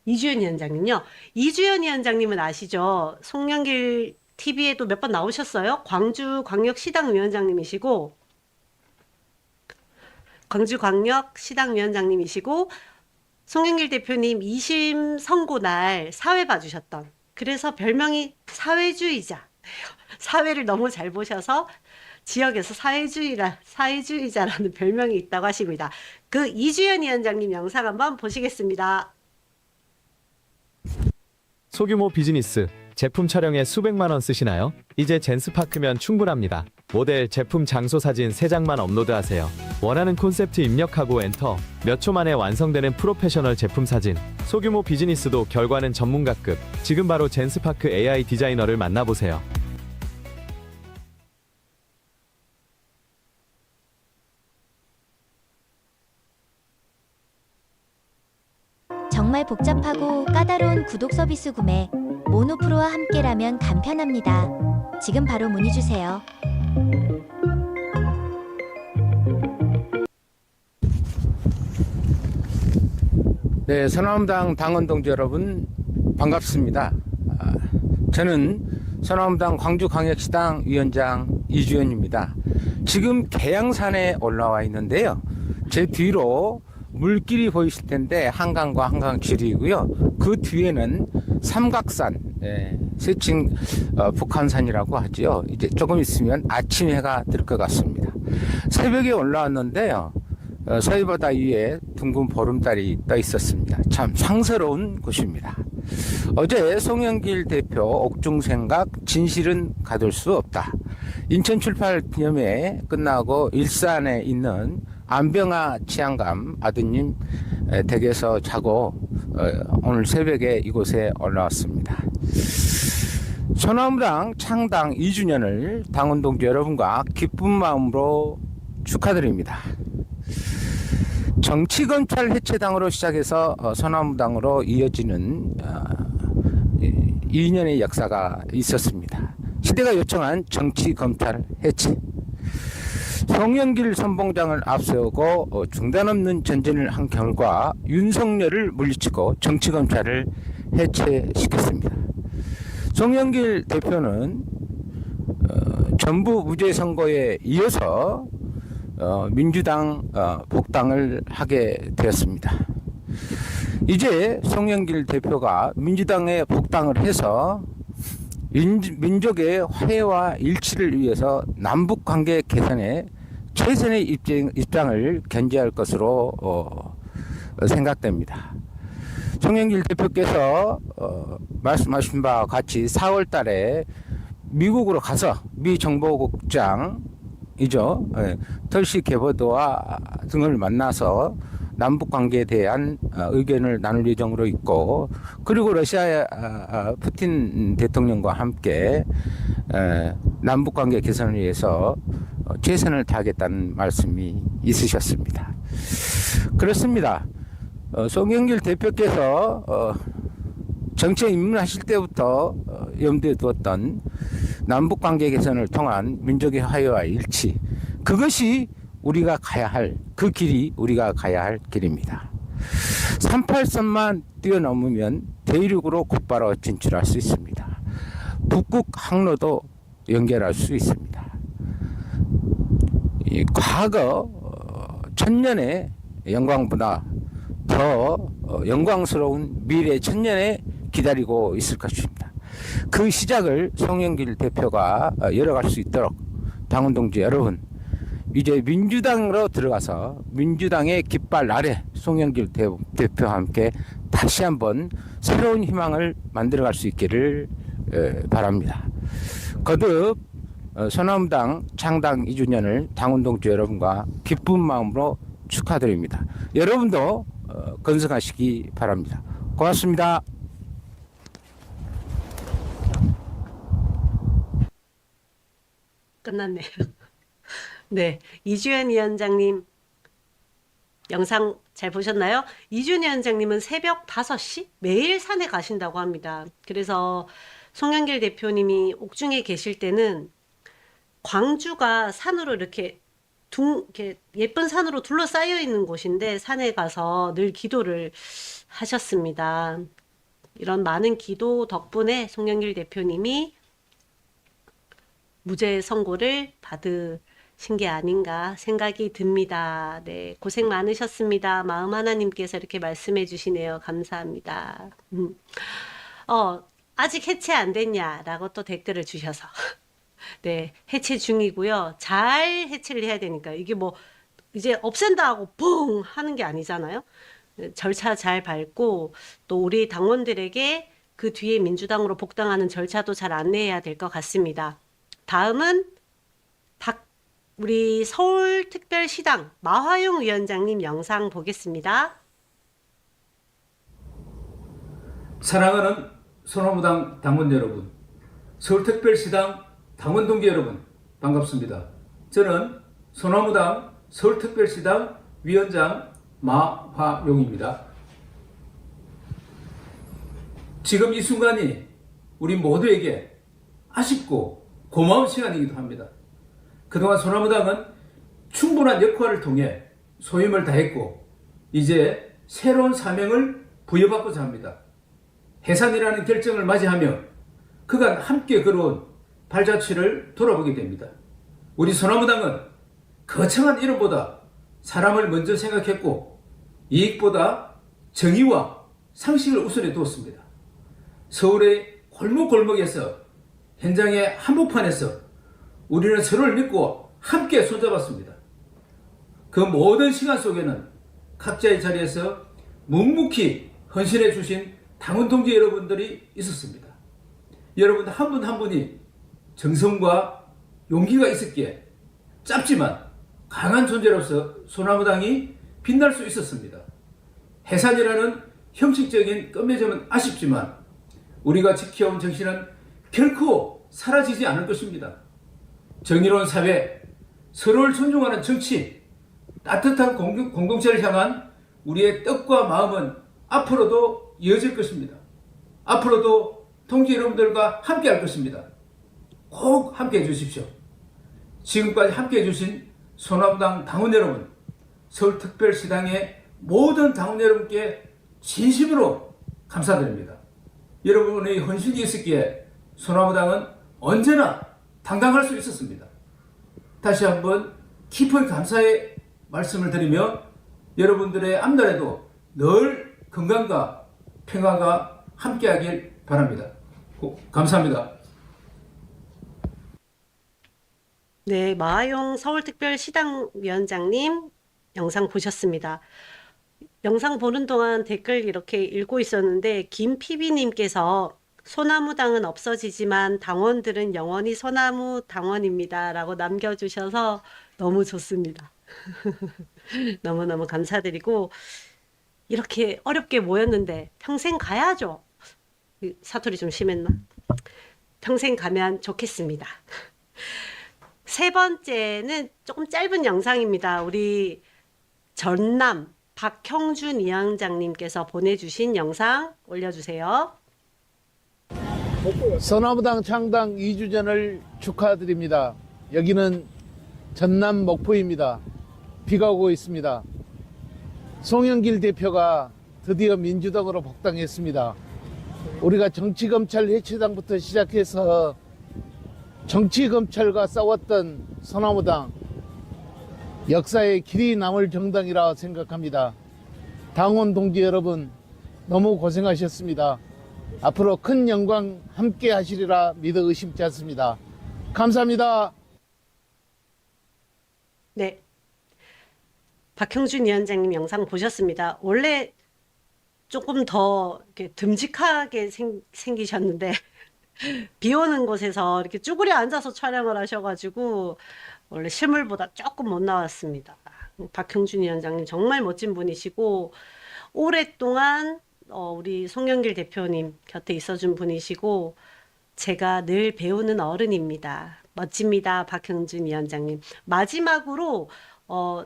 이주연 위원장님요. 이주연 위원장님은 아시죠? 송영길 TV에도 몇 번 나오셨어요. 광주광역시당 위원장님이시고 광주광역시당위원장님이시고 송영길 대표님 2심 선고 날 사회 봐주셨던, 그래서 별명이 사회주의자. 사회를 너무 잘 보셔서 지역에서 사회주의자라는 별명이 있다고 하십니다. 그 이주연 위원장님 영상 한번 보시겠습니다. 소규모 비즈니스, 제품 촬영에 수백만 원 쓰시나요? 이제 젠스파크면 충분합니다. 모델, 제품, 장소 사진 3장만 업로드하세요. 원하는 콘셉트 입력하고 엔터. 몇 초 만에 완성되는 프로페셔널 제품 사진. 소규모 비즈니스도 결과는 전문가급. 지금 바로 젠스파크 AI 디자이너를 만나보세요. 정말 복잡하고 까다로운 구독 서비스 구매, 모노프로와 함께라면 간편합니다. 지금 바로 문의주세요. 네, 소나무당 당원 동지 여러분 반갑습니다. 저는 소나무당 광주광역시당 위원장 이주연입니다. 지금 계양산에 올라와 있는데요. 제 뒤로 물길이 보이실 텐데 한강과 한강 지리이고요. 그 뒤에는 삼각산, 세칭 북한산이라고 하죠. 이제 조금 있으면 아침 해가 뜰 것 같습니다. 새벽에 올라왔는데요. 서해바다 위에 둥근 보름달이 떠 있었습니다. 참 상스러운 곳입니다. 어제 송영길 대표 옥중생각 진실은 가둘 수 없다. 인천 출발 기념회 끝나고 일산에 있는 안병아 치안감 아드님 댁에서 자고 오늘 새벽에 이곳에 올라왔습니다. 소나무당 창당 2주년을 당원 동지 여러분과 기쁜 마음으로 축하드립니다. 정치검찰 해체당으로 시작해서 소나무당으로 이어지는 2년의 역사가 있었습니다. 시대가 요청한 정치검찰 해체. 송영길 선봉장을 앞세우고 중단 없는 전쟁을 한 결과 윤석열을 물리치고 정치검찰을 해체시켰습니다. 송영길 대표는 전부 무죄 선고에 이어서 민주당 복당을 하게 되었습니다. 이제 송영길 대표가 민주당에 복당을 해서 민족의 화해와 일치를 위해서 남북관계 개선에 최선의 입장을 견지할 것으로 생각됩니다. 송영길 대표께서 말씀하신 바와 같이 4월 달에 미국으로 가서 미 정보국장이죠. 털시 게버드와 등을 만나서 남북관계에 대한 의견을 나눌 예정으로 있고, 그리고 러시아 푸틴 대통령과 함께 남북관계 개선을 위해서 최선을 다하겠다는 말씀이 있으셨습니다. 그렇습니다. 송영길 대표께서 정치에 입문하실 때부터 염두에 두었던 남북관계 개선을 통한 민족의 화해와 일치, 그것이 우리가 가야 할, 그 길이 우리가 가야 할 길입니다. 38선만 뛰어넘으면 대륙으로 곧바로 진출할 수 있습니다. 북극 항로도 연결할 수 있습니다. 이 과거 천년의 영광보다 더 영광스러운 미래 천년에 기다리고 있을 것입니다. 그 시작을 송영길 대표가 열어갈 수 있도록 당원 동지 여러분, 이제 민주당으로 들어가서 민주당의 깃발 아래 송영길 대표와 함께 다시 한번 새로운 희망을 만들어갈 수 있기를 바랍니다. 거듭 소나무당 창당 2주년을 당원 동지 여러분과 기쁜 마음으로 축하드립니다. 여러분도 건승하시기 바랍니다. 고맙습니다. 끝났네요. 네, 이주연 위원장님 영상 잘 보셨나요? 이주연 위원장님은 새벽 5시 매일 산에 가신다고 합니다. 그래서 송영길 대표님이 옥중에 계실 때는 광주가 산으로 이렇게 예쁜 산으로 둘러싸여 있는 곳인데 산에 가서 늘 기도를 하셨습니다. 이런 많은 기도 덕분에 송영길 대표님이 무죄 선고를 받으신 게 아닌가 생각이 듭니다. 네, 고생 많으셨습니다. 마음 하나님께서 이렇게 말씀해 주시네요. 감사합니다. 아직 해체 안 됐냐라고 또 댓글을 주셔서. 네, 해체 중이고요. 잘 해체를 해야 되니까. 이게 뭐, 이제 없앤다 하고 뿡 하는 게 아니잖아요. 절차 잘 밟고, 또 우리 당원들에게 그 뒤에 민주당으로 복당하는 절차도 잘 안내해야 될 것 같습니다. 다음은 우리 서울특별시당 마화용 위원장님 영상 보겠습니다. 사랑하는 소나무당 당원 여러분, 서울특별시당 당원 동지 여러분, 반갑습니다. 저는 소나무당 서울특별시당 위원장 마화용입니다. 지금 이 순간이 우리 모두에게 아쉽고 고마운 시간이기도 합니다. 그동안 소나무당은 충분한 역할을 통해 소임을 다했고 이제 새로운 사명을 부여받고자 합니다. 해산이라는 결정을 맞이하며 그간 함께 걸어온 발자취를 돌아보게 됩니다. 우리 소나무당은 거창한 이름보다 사람을 먼저 생각했고 이익보다 정의와 상식을 우선해 두었습니다. 서울의 골목골목에서 현장의 한복판에서 우리는 서로를 믿고 함께 손잡았습니다. 그 모든 시간 속에는 각자의 자리에서 묵묵히 헌신해 주신 당원 동지 여러분들이 있었습니다. 여러분 한 분 한 분이 정성과 용기가 있었기에 짧지만 강한 존재로서 소나무당이 빛날 수 있었습니다. 해산이라는 형식적인 끝맺음은 아쉽지만 우리가 지켜온 정신은 결코 사라지지 않을 것입니다. 정의로운 사회, 서로를 존중하는 정치, 따뜻한 공동체를 향한 우리의 뜻과 마음은 앞으로도 이어질 것입니다. 앞으로도 동지 여러분들과 함께 할 것입니다. 꼭 함께 해주십시오. 지금까지 함께 해주신 소나무당 당원 여러분, 서울특별시당의 모든 당원 여러분께 진심으로 감사드립니다. 여러분의 헌신이 있었기에 소나무당은 언제나 당당할 수 있었습니다. 다시 한번 깊은 감사의 말씀을 드리며 여러분들의 앞날에도 늘 건강과 평화가 함께하길 바랍니다. 감사합니다. 네, 마하용 서울특별시당 위원장님 영상 보셨습니다. 영상 보는 동안 댓글 이렇게 읽고 있었는데 김PB님께서 소나무당은 없어지지만 당원들은 영원히 소나무 당원입니다 라고 남겨주셔서 너무 좋습니다. 너무너무 감사드리고 이렇게 어렵게 모였는데 평생 가야죠. 사투리 좀 심했나? 평생 가면 좋겠습니다. 세 번째는 조금 짧은 영상입니다. 우리 전남 박형준 위원장님께서 보내주신 영상 올려주세요. 소나무당 창당 2주년을 축하드립니다. 여기는 전남 목포입니다. 비가 오고 있습니다. 송영길 대표가 드디어 민주당으로 복당했습니다. 우리가 정치검찰 해체당부터 시작해서 정치검찰과 싸웠던 소나무당, 역사에 길이 남을 정당이라 생각합니다. 당원 동지 여러분 너무 고생하셨습니다. 앞으로 큰 영광 함께 하시리라 믿어 의심치 않습니다. 감사합니다. 네, 박형준 위원장님 영상 보셨습니다. 원래 조금 더 이렇게 듬직하게 생기셨는데 비 오는 곳에서 이렇게 쭈그려 앉아서 촬영을 하셔가지고 원래 실물보다 조금 못 나왔습니다. 박형준 위원장님 정말 멋진 분이시고 오랫동안 우리 송영길 대표님 곁에 있어준 분이시고 제가 늘 배우는 어른입니다. 멋집니다. 박형준 위원장님. 마지막으로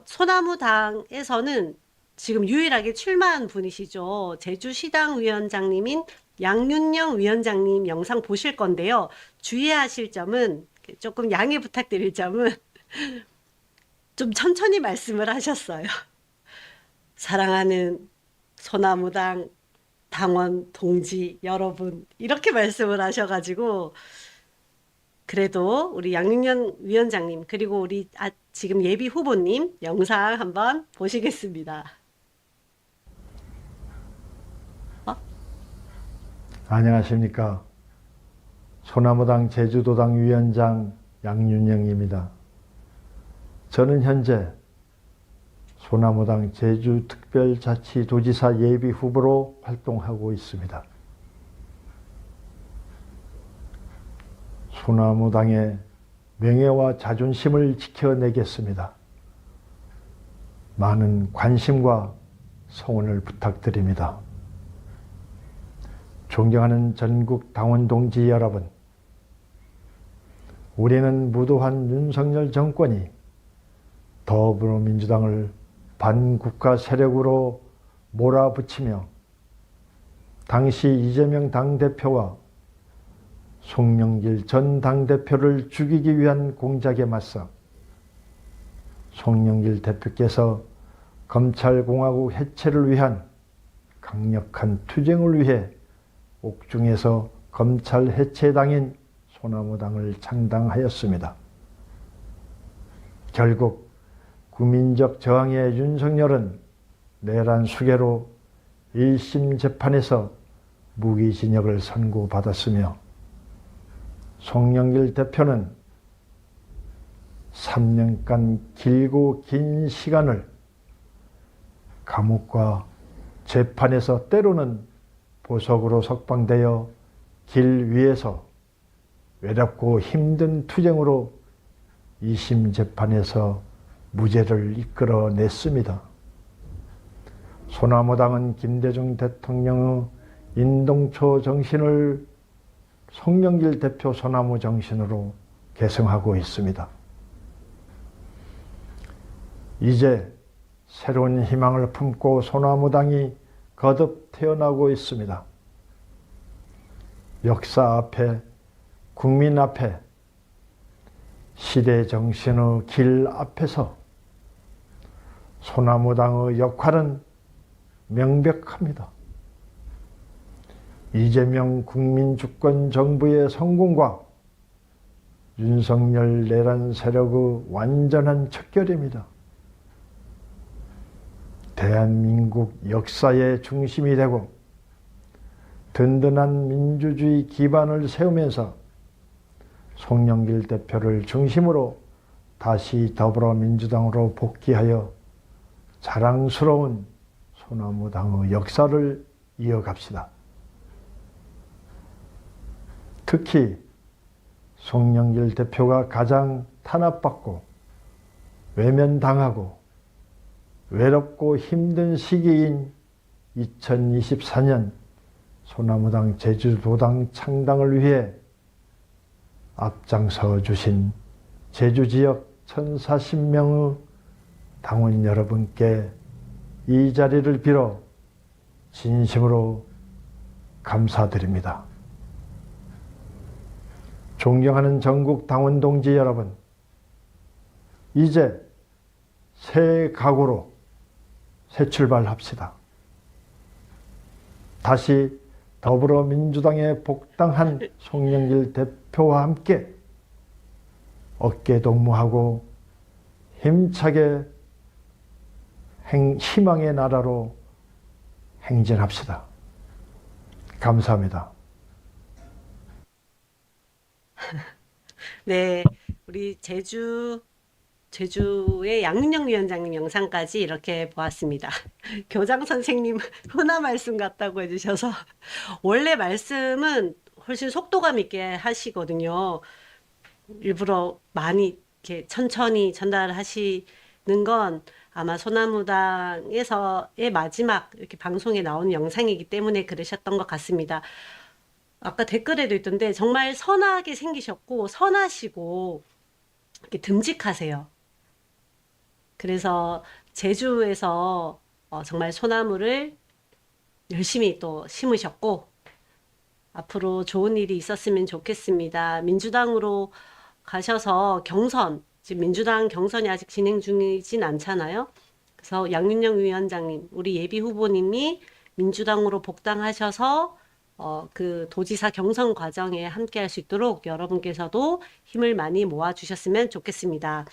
소나무당에서는 지금 유일하게 출마한 분이시죠. 제주시당 위원장님인 양윤영 위원장님 영상 보실 건데요. 주의하실 점은, 조금 양해 부탁드릴 점은 좀 천천히 말씀을 하셨어요. 사랑하는 소나무당 당원 동지 여러분, 이렇게 말씀을 하셔가지고, 그래도 우리 양윤영 위원장님, 그리고 우리 지금 예비 후보님 영상 한번 보시겠습니다. 안녕하십니까. 소나무당 제주도당 위원장 양윤영입니다. 저는 현재 소나무당 제주특별자치도지사 예비 후보로 활동하고 있습니다. 소나무당의 명예와 자존심을 지켜내겠습니다. 많은 관심과 성원을 부탁드립니다. 존경하는 전국 당원 동지 여러분, 우리는 무도한 윤석열 정권이 더불어민주당을 반국가 세력으로 몰아붙이며 당시 이재명 당대표와 송영길 전 당대표를 죽이기 위한 공작에 맞서 송영길 대표께서 검찰공화국 해체를 위한 강력한 투쟁을 위해 옥중에서 검찰 해체당인 소나무당을 창당하였습니다. 결국 국민적 저항의 윤석열은 내란 수괴로 1심 재판에서 무기징역을 선고받았으며 송영길 대표는 3년간 길고 긴 시간을 감옥과 재판에서 때로는 보석으로 석방되어 길 위에서 외롭고 힘든 투쟁으로 2심 재판에서 무죄를 이끌어냈습니다. 소나무당은 김대중 대통령의 인동초 정신을 송영길 대표 소나무 정신으로 계승하고 있습니다. 이제 새로운 희망을 품고 소나무당이 거듭 태어나고 있습니다. 역사 앞에, 국민 앞에, 시대 정신의 길 앞에서 소나무당의 역할은 명백합니다. 이재명 국민주권 정부의 성공과 윤석열 내란 세력의 완전한 척결입니다. 대한민국 역사의 중심이 되고 든든한 민주주의 기반을 세우면서 송영길 대표를 중심으로 다시 더불어민주당으로 복귀하여 자랑스러운 소나무당의 역사를 이어갑시다. 특히 송영길 대표가 가장 탄압받고 외면당하고 외롭고 힘든 시기인 2024년 소나무당 제주도당 창당을 위해 앞장서 주신 제주지역 1040명의 당원 여러분께 이 자리를 빌어 진심으로 감사드립니다. 존경하는 전국 당원 동지 여러분, 이제 새 각오로 새 출발합시다. 다시 더불어민주당에 복당한 송영길 대표와 함께 어깨동무하고 힘차게 희망의 나라로 행진합시다. 감사합니다. 네, 우리 제주의 양윤영 위원장님 영상까지 이렇게 보았습니다. 교장 선생님 흔한 말씀 같다고 해주셔서 원래 말씀은 훨씬 속도감 있게 하시거든요. 일부러 많이 이렇게 천천히 전달하시는 건 아마 소나무당에서의 마지막 이렇게 방송에 나오는 영상이기 때문에 그러셨던 것 같습니다. 아까 댓글에도 있던데 정말 선하게 생기셨고 선하시고 이렇게 듬직하세요. 그래서 제주에서 정말 소나무를 열심히 또 심으셨고 앞으로 좋은 일이 있었으면 좋겠습니다. 민주당으로 가셔서 경선, 지금 민주당 경선이 아직 진행 중이진 않잖아요. 그래서 양윤영 위원장님, 우리 예비 후보님이 민주당으로 복당하셔서 그 도지사 경선 과정에 함께 할 수 있도록 여러분께서도 힘을 많이 모아주셨으면 좋겠습니다.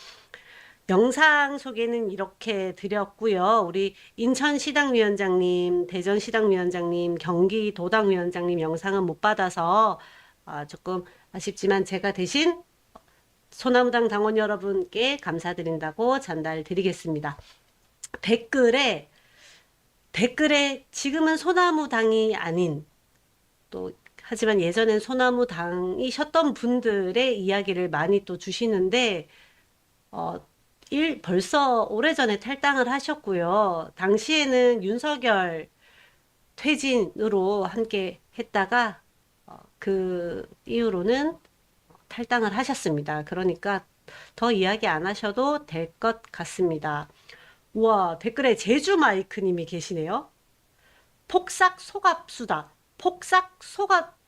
영상 소개는 이렇게 드렸고요. 우리 인천시당위원장님, 대전시당위원장님, 경기도당위원장님 영상은 못 받아서 조금 아쉽지만 제가 대신 소나무당 당원 여러분께 감사드린다고 전달드리겠습니다. 댓글에 지금은 소나무당이 아닌 또 하지만 예전엔 소나무당이셨던 분들의 이야기를 많이 또 주시는데 벌써 오래전에 탈당을 하셨고요. 당시에는 윤석열 퇴진으로 함께 했다가 그 이후로는 탈당을 하셨습니다. 그러니까 더 이야기 안 하셔도 될 것 같습니다. 우와, 댓글에 제주 마이크님이 계시네요. 폭삭 소갑수다. 폭삭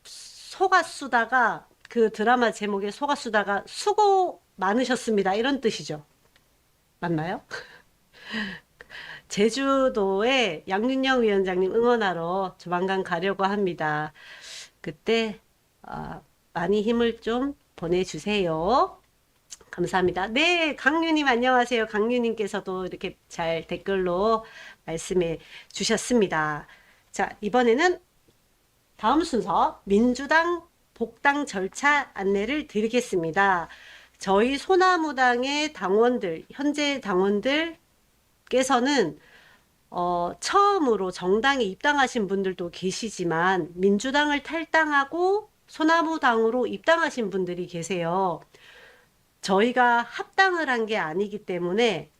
소갑수다가 그 드라마 제목의 소갑수다가 수고 많으셨습니다. 이런 뜻이죠. 맞나요? 제주도에 양윤영 위원장님 응원하러 조만간 가려고 합니다. 그때 많이 힘을 좀 보내주세요. 감사합니다. 네, 강유님 안녕하세요. 강유님께서도 이렇게 잘 댓글로 말씀해 주셨습니다. 자, 이번에는 다음 순서 민주당 복당 절차 안내를 드리겠습니다. 저희 소나무당의 당원들, 현재 당원들께서는 처음으로 정당에 입당하신 분들도 계시지만 민주당을 탈당하고 소나무당으로 입당하신 분들이 계세요. 저희가 합당을 한 게 아니기 때문에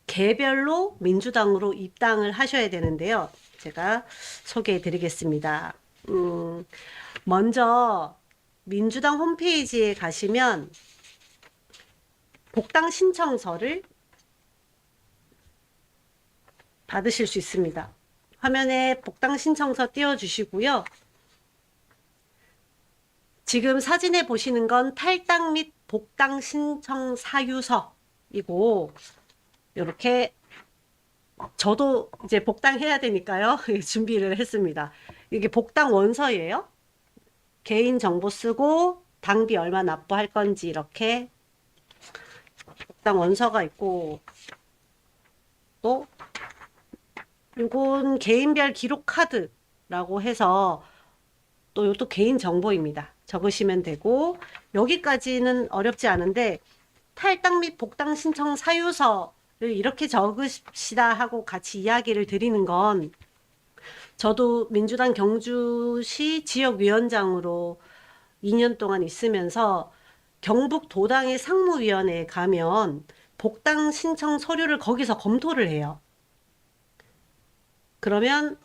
개별로 민주당으로 입당을 하셔야 되는데요. 제가 소개해 드리겠습니다. 먼저 민주당 홈페이지에 가시면 복당 신청서를 받으실 수 있습니다. 화면에 복당 신청서 띄워주시고요. 지금 사진에 보시는 건 탈당 및 복당 신청 사유서이고 이렇게 저도 이제 복당해야 되니까요. 준비를 했습니다. 이게 복당 원서예요. 개인 정보 쓰고 당비 얼마 납부할 건지 이렇게 복당 원서가 있고 또 이건 개인별 기록 카드라고 해서 또 이것도 개인 정보입니다. 적으시면 되고 여기까지는 어렵지 않은데 탈당 및 복당 신청 사유서를 이렇게 적으시다 하고 같이 이야기를 드리는 건 저도 민주당 경주시 지역위원장으로 2년 동안 있으면서 경북 도당의 상무위원회에 가면 복당 신청 서류를 거기서 검토를 해요. 그러면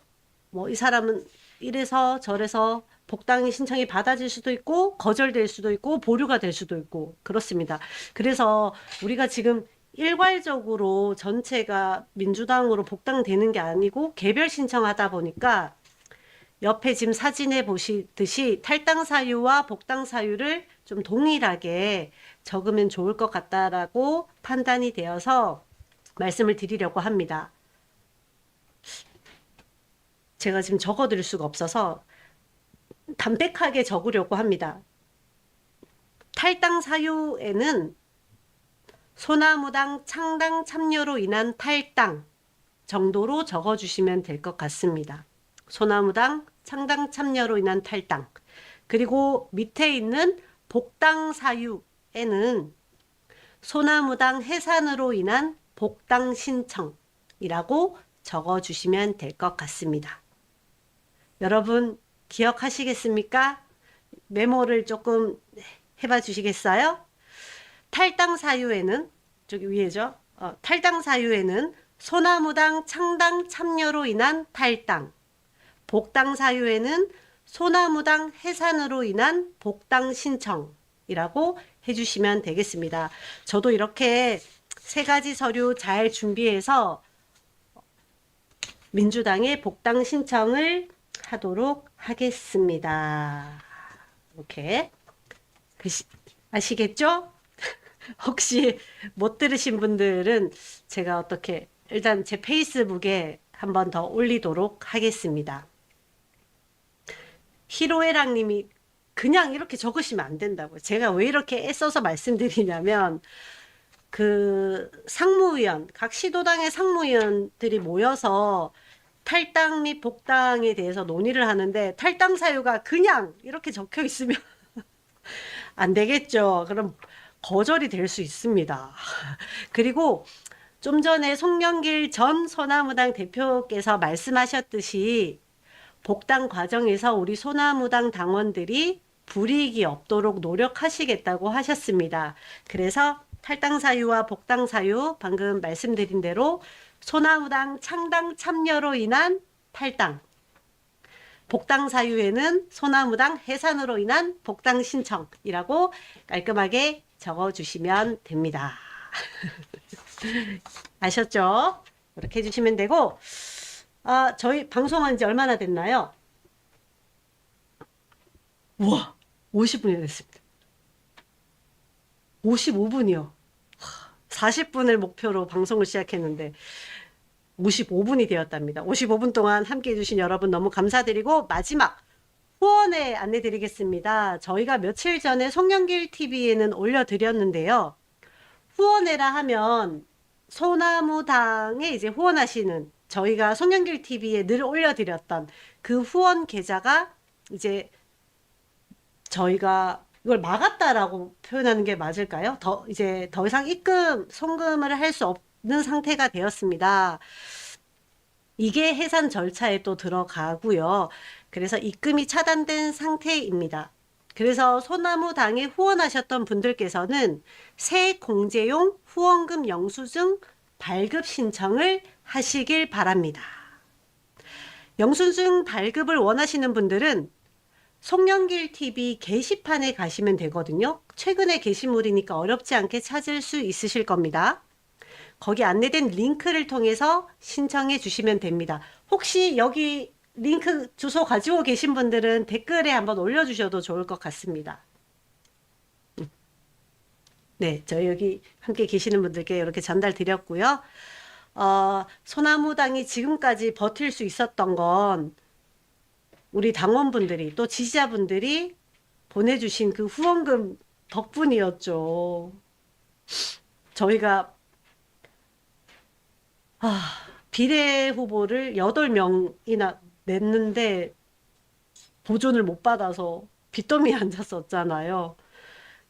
뭐 이 사람은 이래서 저래서 복당이 신청이 받아질 수도 있고 거절될 수도 있고 보류가 될 수도 있고 그렇습니다. 그래서 우리가 지금 일괄적으로 전체가 민주당으로 복당되는 게 아니고 개별 신청하다 보니까 옆에 지금 사진에 보시듯이 탈당 사유와 복당 사유를 좀 동일하게 적으면 좋을 것 같다라고 판단이 되어서 말씀을 드리려고 합니다. 제가 지금 적어드릴 수가 없어서 담백하게 적으려고 합니다. 탈당 사유에는 소나무당 창당 참여로 인한 탈당 정도로 적어주시면 될 것 같습니다. 소나무당 창당 참여로 인한 탈당. 그리고 밑에 있는 복당 사유에는 소나무당 해산으로 인한 복당 신청이라고 적어주시면 될 것 같습니다. 여러분 기억하시겠습니까? 메모를 조금 해봐 주시겠어요? 탈당 사유에는 저기 위에죠. 탈당 사유에는 소나무당 창당 참여로 인한 탈당. 복당 사유에는 소나무당 해산으로 인한 복당 신청이라고 해주시면 되겠습니다. 저도 이렇게 세 가지 서류 잘 준비해서 민주당의 복당 신청을 하도록 하겠습니다. 이렇게 아시겠죠? 혹시 못 들으신 분들은 제가 어떻게 일단 제 페이스북에 한 번 더 올리도록 하겠습니다. 히로에랑 님이 그냥 이렇게 적으시면 안 된다고요. 제가 왜 이렇게 애써서 말씀드리냐면 그 상무위원, 각 시도당의 상무위원들이 모여서 탈당 및 복당에 대해서 논의를 하는데 탈당 사유가 그냥 이렇게 적혀 있으면 안 되겠죠. 그럼 거절이 될 수 있습니다. 그리고 좀 전에 송영길 전 소나무당 대표께서 말씀하셨듯이 복당 과정에서 우리 소나무당 당원들이 불이익이 없도록 노력하시겠다고 하셨습니다. 그래서 탈당 사유와 복당 사유 방금 말씀드린 대로 소나무당 창당 참여로 인한 탈당, 복당 사유에는 소나무당 해산으로 인한 복당 신청이라고 깔끔하게 적어주시면 됩니다. 아셨죠? 이렇게 해주시면 되고, 저희 방송한 지 얼마나 됐나요? 우와, 50분이 됐습니다. 55분이요. 40분을 목표로 방송을 시작했는데 55분이 되었답니다. 55분 동안 함께 해주신 여러분 너무 감사드리고 마지막 후원에 안내드리겠습니다. 저희가 며칠 전에 송영길 TV에는 올려드렸는데요. 후원회라 하면 소나무당에 이제 후원하시는 저희가 송영길 TV에 늘 올려드렸던 그 후원 계좌가 이제 저희가 이걸 막았다라고 표현하는 게 맞을까요? 이제 더 이상 송금을 할 수 없는 상태가 되었습니다. 이게 해산 절차에 또 들어가고요. 그래서 입금이 차단된 상태입니다. 그래서 소나무당에 후원하셨던 분들께서는 새 공제용 후원금 영수증 발급 신청을 하시길 바랍니다. 영수증 발급을 원하시는 분들은 송영길 TV 게시판에 가시면 되거든요. 최근에 게시물이니까 어렵지 않게 찾을 수 있으실 겁니다. 거기 안내된 링크를 통해서 신청해 주시면 됩니다. 혹시 여기 링크 주소 가지고 계신 분들은 댓글에 한번 올려주셔도 좋을 것 같습니다. 네, 저희 여기 함께 계시는 분들께 이렇게 전달드렸고요. 소나무당이 지금까지 버틸 수 있었던 건 우리 당원분들이 또 지지자분들이 보내주신 그 후원금 덕분이었죠. 저희가 비례 후보를 8명이나 냈는데 보존을 못 받아서 빚더미에 앉았었잖아요.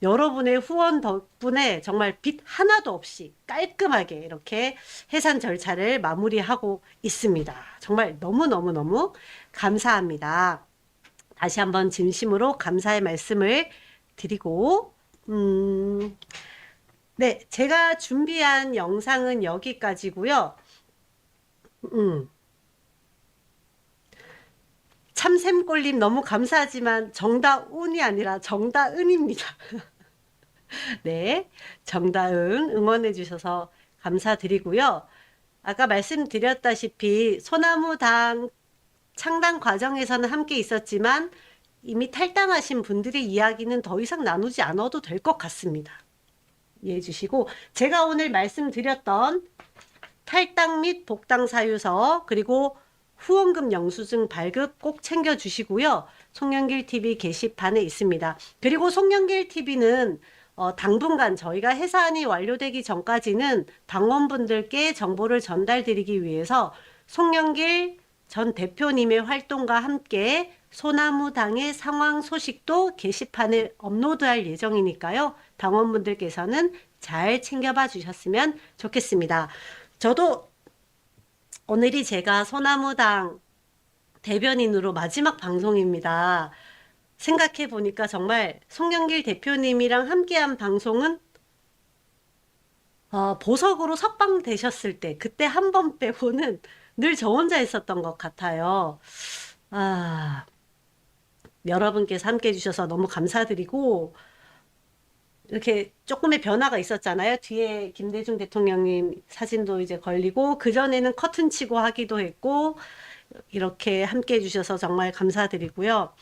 여러분의 후원 덕분에 정말 빚 하나도 없이 깔끔하게 이렇게 해산 절차를 마무리하고 있습니다. 정말 너무너무너무 감사합니다. 다시 한번 진심으로 감사의 말씀을 드리고 네, 제가 준비한 영상은 여기까지고요. 참샘골님 너무 감사하지만 정다운이 아니라 정다은입니다. 네, 정다은 응원해 주셔서 감사드리고요. 아까 말씀드렸다시피 소나무당 창당 과정에서는 함께 있었지만 이미 탈당하신 분들의 이야기는 더 이상 나누지 않아도 될 것 같습니다. 이해해 주시고 제가 오늘 말씀드렸던 탈당 및 복당 사유서 그리고 후원금 영수증 발급 꼭 챙겨주시고요. 송영길 TV 게시판에 있습니다. 그리고 송영길 TV는 당분간 저희가 해산이 완료되기 전까지는 당원분들께 정보를 전달드리기 위해서 송영길 전 대표님의 활동과 함께 소나무당의 상황 소식도 게시판에 업로드할 예정이니까요. 당원분들께서는 잘 챙겨봐 주셨으면 좋겠습니다. 저도 오늘이 제가 소나무당 대변인으로 마지막 방송입니다. 생각해 보니까 정말 송영길 대표님이랑 함께한 방송은 보석으로 석방되셨을 때 그때 한 번 빼고는 늘 저 혼자 있었던 것 같아요. 여러분께서 함께 해주셔서 너무 감사드리고, 이렇게 조금의 변화가 있었잖아요. 뒤에 김대중 대통령님 사진도 이제 걸리고, 그전에는 커튼 치고 하기도 했고, 이렇게 함께 해주셔서 정말 감사드리고요.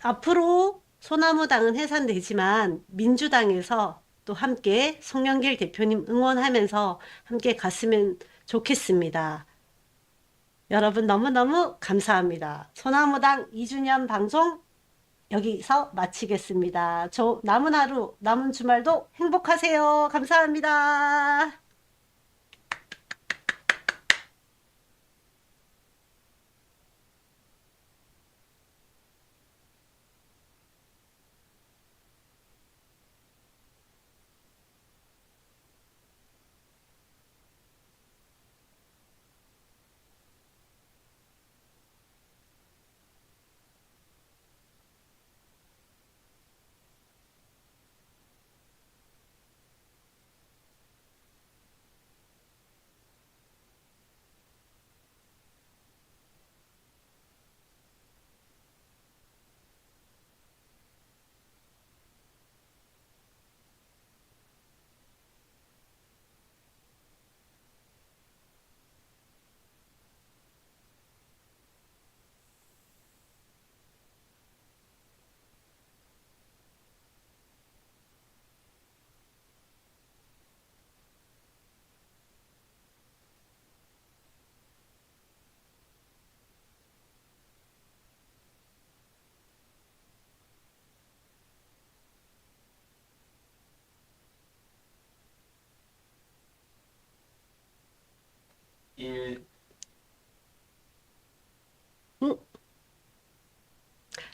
앞으로 소나무당은 해산되지만 민주당에서 또 함께 송영길 대표님 응원하면서 함께 갔으면 좋겠습니다. 여러분 너무너무 감사합니다. 소나무당 2주년 방송 여기서 마치겠습니다. 남은 하루, 남은 주말도 행복하세요. 감사합니다.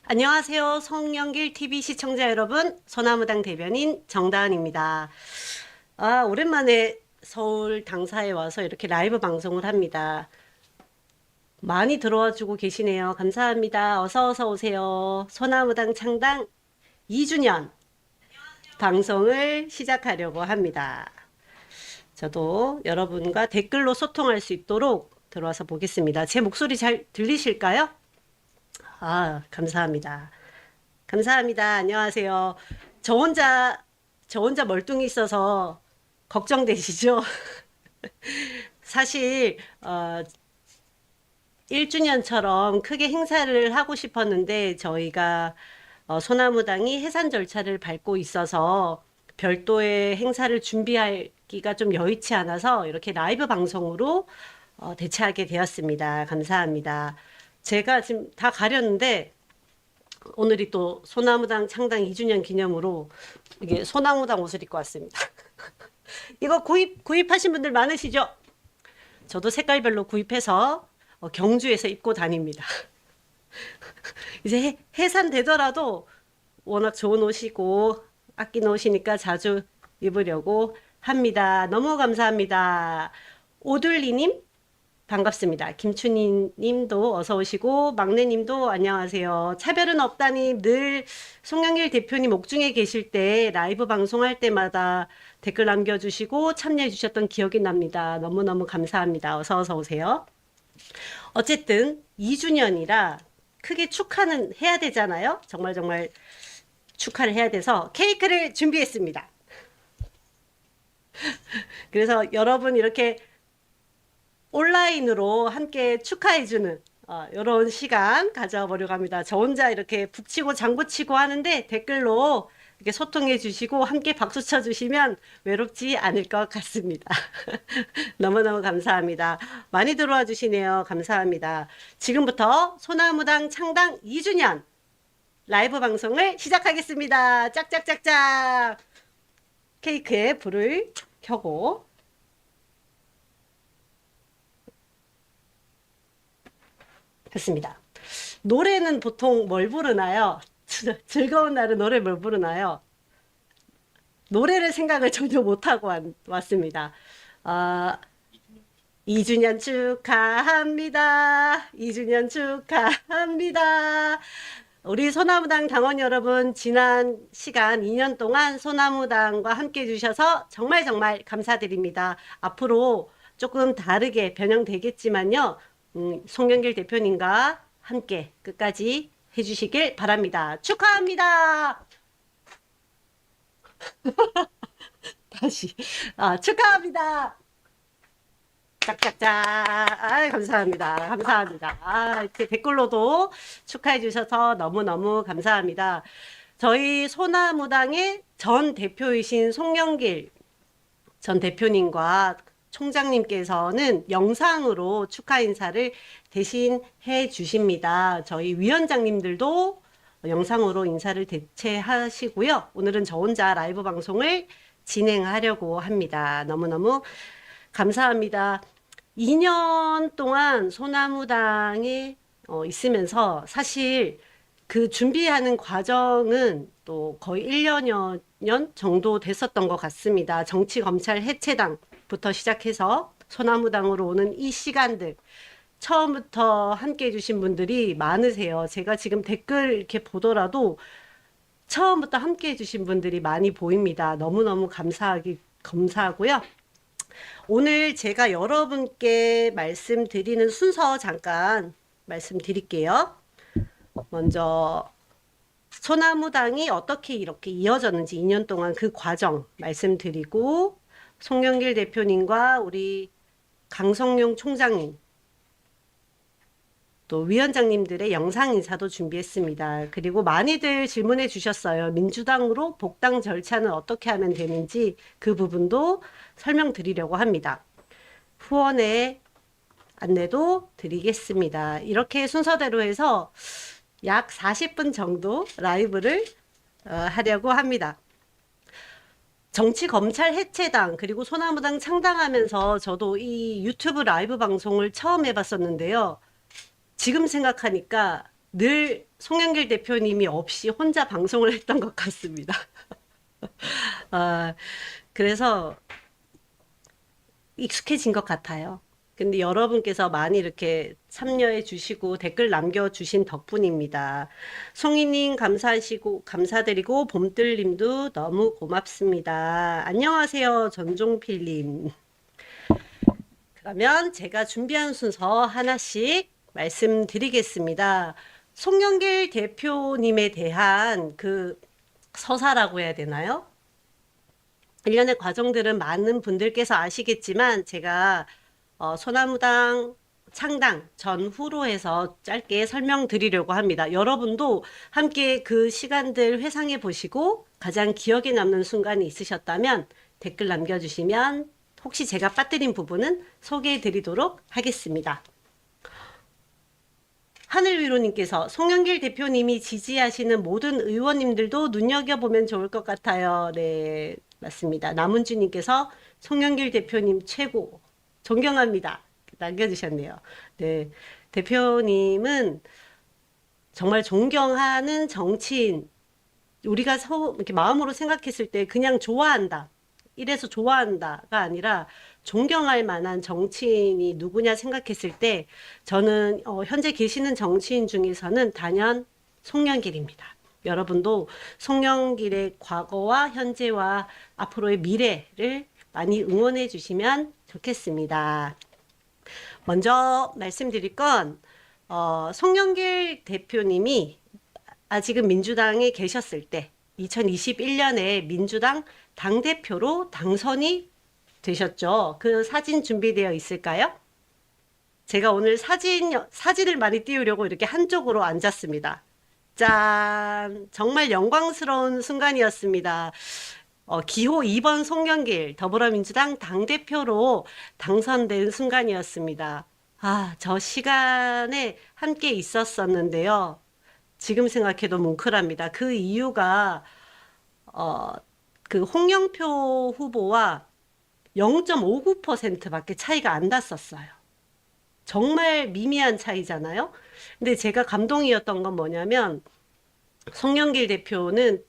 안녕하세요. 송영길 TV 시청자 여러분, 소나무당 대변인 정다은입니다. 오랜만에 서울 당사에 와서 이렇게 라이브 방송을 합니다. 많이 들어와 주고 계시네요. 감사합니다. 어서 오세요. 소나무당 창당 2주년 방송을 시작하려고 합니다. 저도 여러분과 댓글로 소통할 수 있도록 들어와서 보겠습니다. 제 목소리 잘 들리실까요? 감사합니다. 감사합니다. 안녕하세요. 저 혼자 멀뚱히 있어서 걱정되시죠? 사실 1주년처럼 크게 행사를 하고 싶었는데 저희가 소나무당이 해산 절차를 밟고 있어서 별도의 행사를 준비하기가 좀 여의치 않아서 이렇게 라이브 방송으로 대체하게 되었습니다. 감사합니다. 제가 지금 다 가렸는데 오늘이 또 소나무당 창당 2주년 기념으로 이게 소나무당 옷을 입고 왔습니다. 이거 구입하신 분들 많으시죠? 저도 색깔별로 구입해서 경주에서 입고 다닙니다. 이제 해산되더라도 워낙 좋은 옷이고 아끼는 옷이니까 자주 입으려고 합니다. 너무 감사합니다. 오둘리님 반갑습니다. 김춘희 님도 어서 오시고 막내님도 안녕하세요. 차별은 없다님 늘 송영길 대표님 옥중에 계실 때 라이브 방송할 때마다 댓글 남겨주시고 참여해 주셨던 기억이 납니다. 너무너무 감사합니다. 어서 오세요. 어쨌든 2주년이라 크게 축하는 해야 되잖아요. 정말 축하를 해야 돼서 케이크를 준비했습니다. 그래서 여러분 이렇게 온라인으로 함께 축하해주는 이런 시간 가져보려고 합니다. 저 혼자 이렇게 북치고 장구치고 하는데 댓글로 이렇게 소통해 주시고 함께 박수 쳐 주시면 외롭지 않을 것 같습니다. 너무너무 감사합니다. 많이 들어와 주시네요. 감사합니다. 지금부터 소나무당 창당 2주년 라이브 방송을 시작하겠습니다. 짝짝짝짝 케이크에 불을 켜고 했습니다. 노래는 보통 뭘 부르나요? 즐거운 날은 노래 뭘 부르나요? 노래를 생각을 전혀 못하고 왔습니다. 2주년 축하합니다. 2주년 축하합니다. 우리 소나무당 당원 여러분, 지난 시간 2년 동안 소나무당과 함께 해주셔서 정말 감사드립니다. 앞으로 조금 다르게 변형되겠지만요. 송영길 대표님과 함께 끝까지 해주시길 바랍니다. 축하합니다. 다시 축하합니다. 짝짝짝. 감사합니다. 감사합니다. 이렇게 댓글로도 축하해 주셔서 너무너무 감사합니다. 저희 소나무당의 전 대표이신 송영길 전 대표님과 총장님께서는 영상으로 축하 인사를 대신 해 주십니다. 저희 위원장님들도 영상으로 인사를 대체하시고요. 오늘은 저 혼자 라이브 방송을 진행하려고 합니다. 너무너무 감사합니다. 2년 동안 소나무당에 있으면서 사실 그 준비하는 과정은 또 거의 1년여 년 정도 됐었던 것 같습니다. 정치검찰 해체당부터 시작해서 소나무당으로 오는 이 시간들 처음부터 함께 해주신 분들이 많으세요. 제가 지금 댓글 이렇게 보더라도 처음부터 함께 해주신 분들이 많이 보입니다. 너무너무 감사하고요. 오늘 제가 여러분께 말씀드리는 순서 잠깐 말씀드릴게요. 먼저 소나무당이 어떻게 이렇게 이어졌는지 2년 동안 그 과정 말씀드리고 송영길 대표님과 우리 강성용 총장님 또 위원장님들의 영상 인사도 준비했습니다. 그리고 많이들 질문해 주셨어요. 민주당으로 복당 절차는 어떻게 하면 되는지 그 부분도 설명드리려고 합니다. 후원의 안내도 드리겠습니다. 이렇게 순서대로 해서 약 40분 정도 라이브를 하려고 합니다. 정치검찰 해체당 그리고 소나무당 창당하면서 저도 이 유튜브 라이브 방송을 처음 해봤었는데요. 지금 생각하니까 늘 송영길 대표님이 없이 혼자 방송을 했던 것 같습니다. 그래서 익숙해진 것 같아요. 근데 여러분께서 많이 이렇게 참여해 주시고 댓글 남겨주신 덕분입니다. 송이님 감사드리고 봄들님도 너무 고맙습니다. 안녕하세요 전종필님. 그러면 제가 준비한 순서 하나씩 말씀드리겠습니다. 송영길 대표님에 대한 그 서사라고 해야 되나요? 일련의 과정들은 많은 분들께서 아시겠지만 제가 소나무당 창당 전후로 해서 짧게 설명드리려고 합니다. 여러분도 함께 그 시간들 회상해 보시고 가장 기억에 남는 순간이 있으셨다면 댓글 남겨주시면 혹시 제가 빠뜨린 부분은 소개해 드리도록 하겠습니다. 하늘위로님께서 송영길 대표님이 지지하시는 모든 의원님들도 눈여겨보면 좋을 것 같아요. 네, 맞습니다. 남은주님께서 송영길 대표님 최고 존경합니다. 남겨주셨네요. 네, 대표님은 정말 존경하는 정치인, 우리가 이렇게 마음으로 생각했을 때 그냥 좋아한다, 이래서 좋아한다가 아니라 존경할 만한 정치인이 누구냐 생각했을 때 저는 현재 계시는 정치인 중에서는 단연 송영길입니다. 여러분도 송영길의 과거와 현재와 앞으로의 미래를 많이 응원해 주시면 좋겠습니다. 먼저 말씀드릴 건 송영길 대표님이 아직은 민주당에 계셨을 때 2021년에 민주당 당대표로 당선이 되셨죠. 그 사진 준비되어 있을까요? 제가 오늘 사진을 많이 띄우려고 이렇게 한쪽으로 앉았습니다. 짠! 정말 영광스러운 순간이었습니다. 기호 2번 송영길 더불어민주당 당대표로 당선된 순간이었습니다. 저 시간에 함께 있었었는데요. 지금 생각해도 뭉클합니다. 그 이유가 그 홍영표 후보와 0.59%밖에 차이가 안 났었어요. 정말 미미한 차이잖아요. 근데 제가 감동이었던 건 뭐냐면 송영길 대표는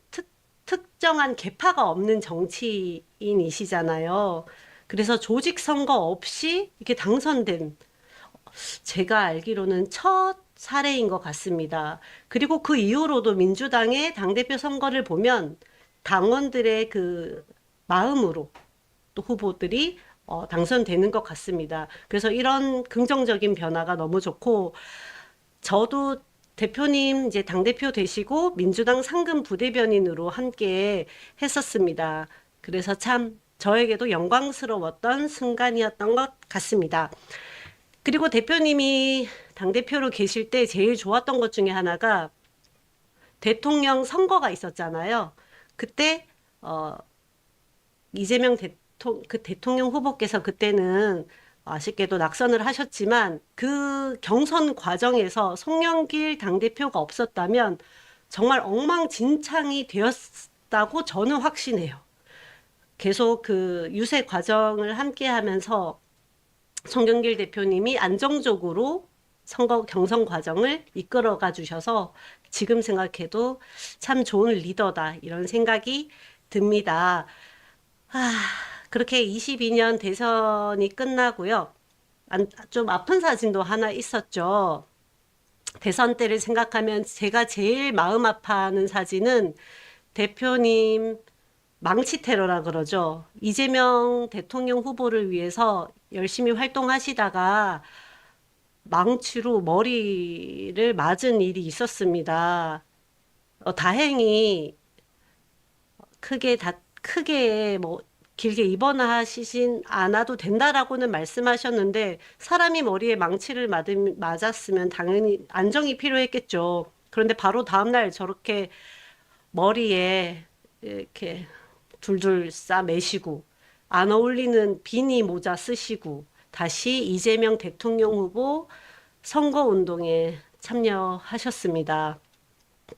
특정한 계파가 없는 정치인이시잖아요. 그래서 조직 선거 없이 이렇게 당선된 제가 알기로는 첫 사례인 것 같습니다. 그리고 그 이후로도 민주당의 당대표 선거를 보면 당원들의 그 마음으로 또 후보들이 당선되는 것 같습니다. 그래서 이런 긍정적인 변화가 너무 좋고 저도 대표님 이제 당대표 되시고 민주당 상근 부대변인으로 함께 했었습니다. 그래서 참 저에게도 영광스러웠던 순간이었던 것 같습니다. 그리고 대표님이 당대표로 계실 때 제일 좋았던 것 중에 하나가 대통령 선거가 있었잖아요. 그때 이재명 대통령 후보께서 그때는 아쉽게도 낙선을 하셨지만 그 경선 과정에서 송영길 당대표가 없었다면 정말 엉망진창이 되었다고 저는 확신해요. 계속 그 유세 과정을 함께 하면서 송영길 대표님이 안정적으로 선거 경선 과정을 이끌어가 주셔서 지금 생각해도 참 좋은 리더다 이런 생각이 듭니다. 그렇게 22년 대선이 끝나고요. 좀 아픈 사진도 하나 있었죠. 대선 때를 생각하면 제가 제일 마음 아파하는 사진은 대표님 망치 테러라 그러죠. 이재명 대통령 후보를 위해서 열심히 활동하시다가 망치로 머리를 맞은 일이 있었습니다. 다행히 크게 뭐 길게 입원하시진 않아도 된다라고는 말씀하셨는데 사람이 머리에 망치를 맞았으면 당연히 안정이 필요했겠죠. 그런데 바로 다음날 저렇게 머리에 이렇게 둘둘 싸 매시고 안 어울리는 비니 모자 쓰시고 다시 이재명 대통령 후보 선거운동에 참여하셨습니다.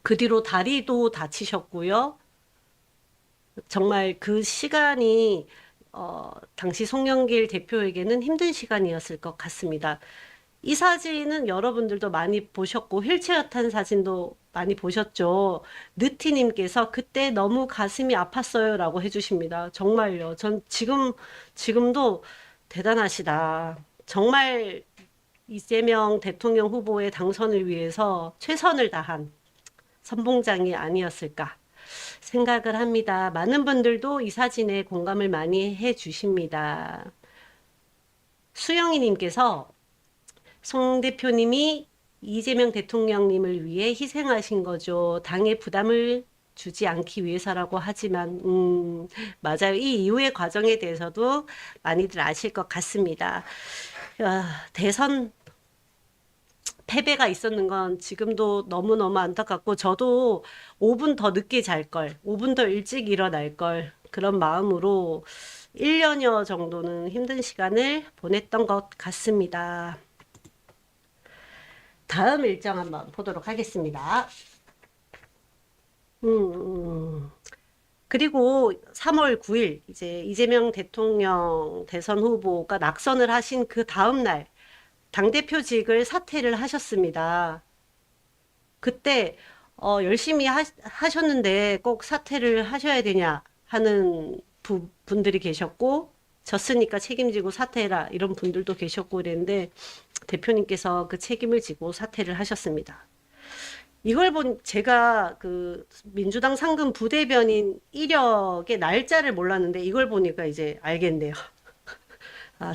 그 뒤로 다리도 다치셨고요. 정말 그 시간이 당시 송영길 대표에게는 힘든 시간이었을 것 같습니다. 이 사진은 여러분들도 많이 보셨고 휠체어 탄 사진도 많이 보셨죠. 느티님께서 그때 너무 가슴이 아팠어요 라고 해주십니다. 정말요. 전 지금도 대단하시다. 정말 이재명 대통령 후보의 당선을 위해서 최선을 다한 선봉장이 아니었을까 생각을 합니다. 많은 분들도 이 사진에 공감을 많이 해 주십니다. 수영이님께서 송 대표님이 이재명 대통령님을 위해 희생하신 거죠. 당에 부담을 주지 않기 위해서라고 하지만 맞아요. 이 이후의 과정에 대해서도 많이들 아실 것 같습니다. 대선 패배가 있었는 건 지금도 너무너무 안타깝고 저도 5분 더 늦게 잘 걸, 5분 더 일찍 일어날 걸 그런 마음으로 1년여 정도는 힘든 시간을 보냈던 것 같습니다. 다음 일정 한번 보도록 하겠습니다. 그리고 3월 9일 이제 이재명 대통령 대선 후보가 낙선을 하신 그 다음 날 당대표직을 사퇴를 하셨습니다. 그때 열심히 하셨는데 꼭 사퇴를 하셔야 되냐 하는 분들이 계셨고 졌으니까 책임지고 사퇴해라 이런 분들도 계셨고 그랬는데 대표님께서 그 책임을 지고 사퇴를 하셨습니다. 이걸 제가 그 민주당 상근 부대변인 이력의 날짜를 몰랐는데 이걸 보니까 이제 알겠네요.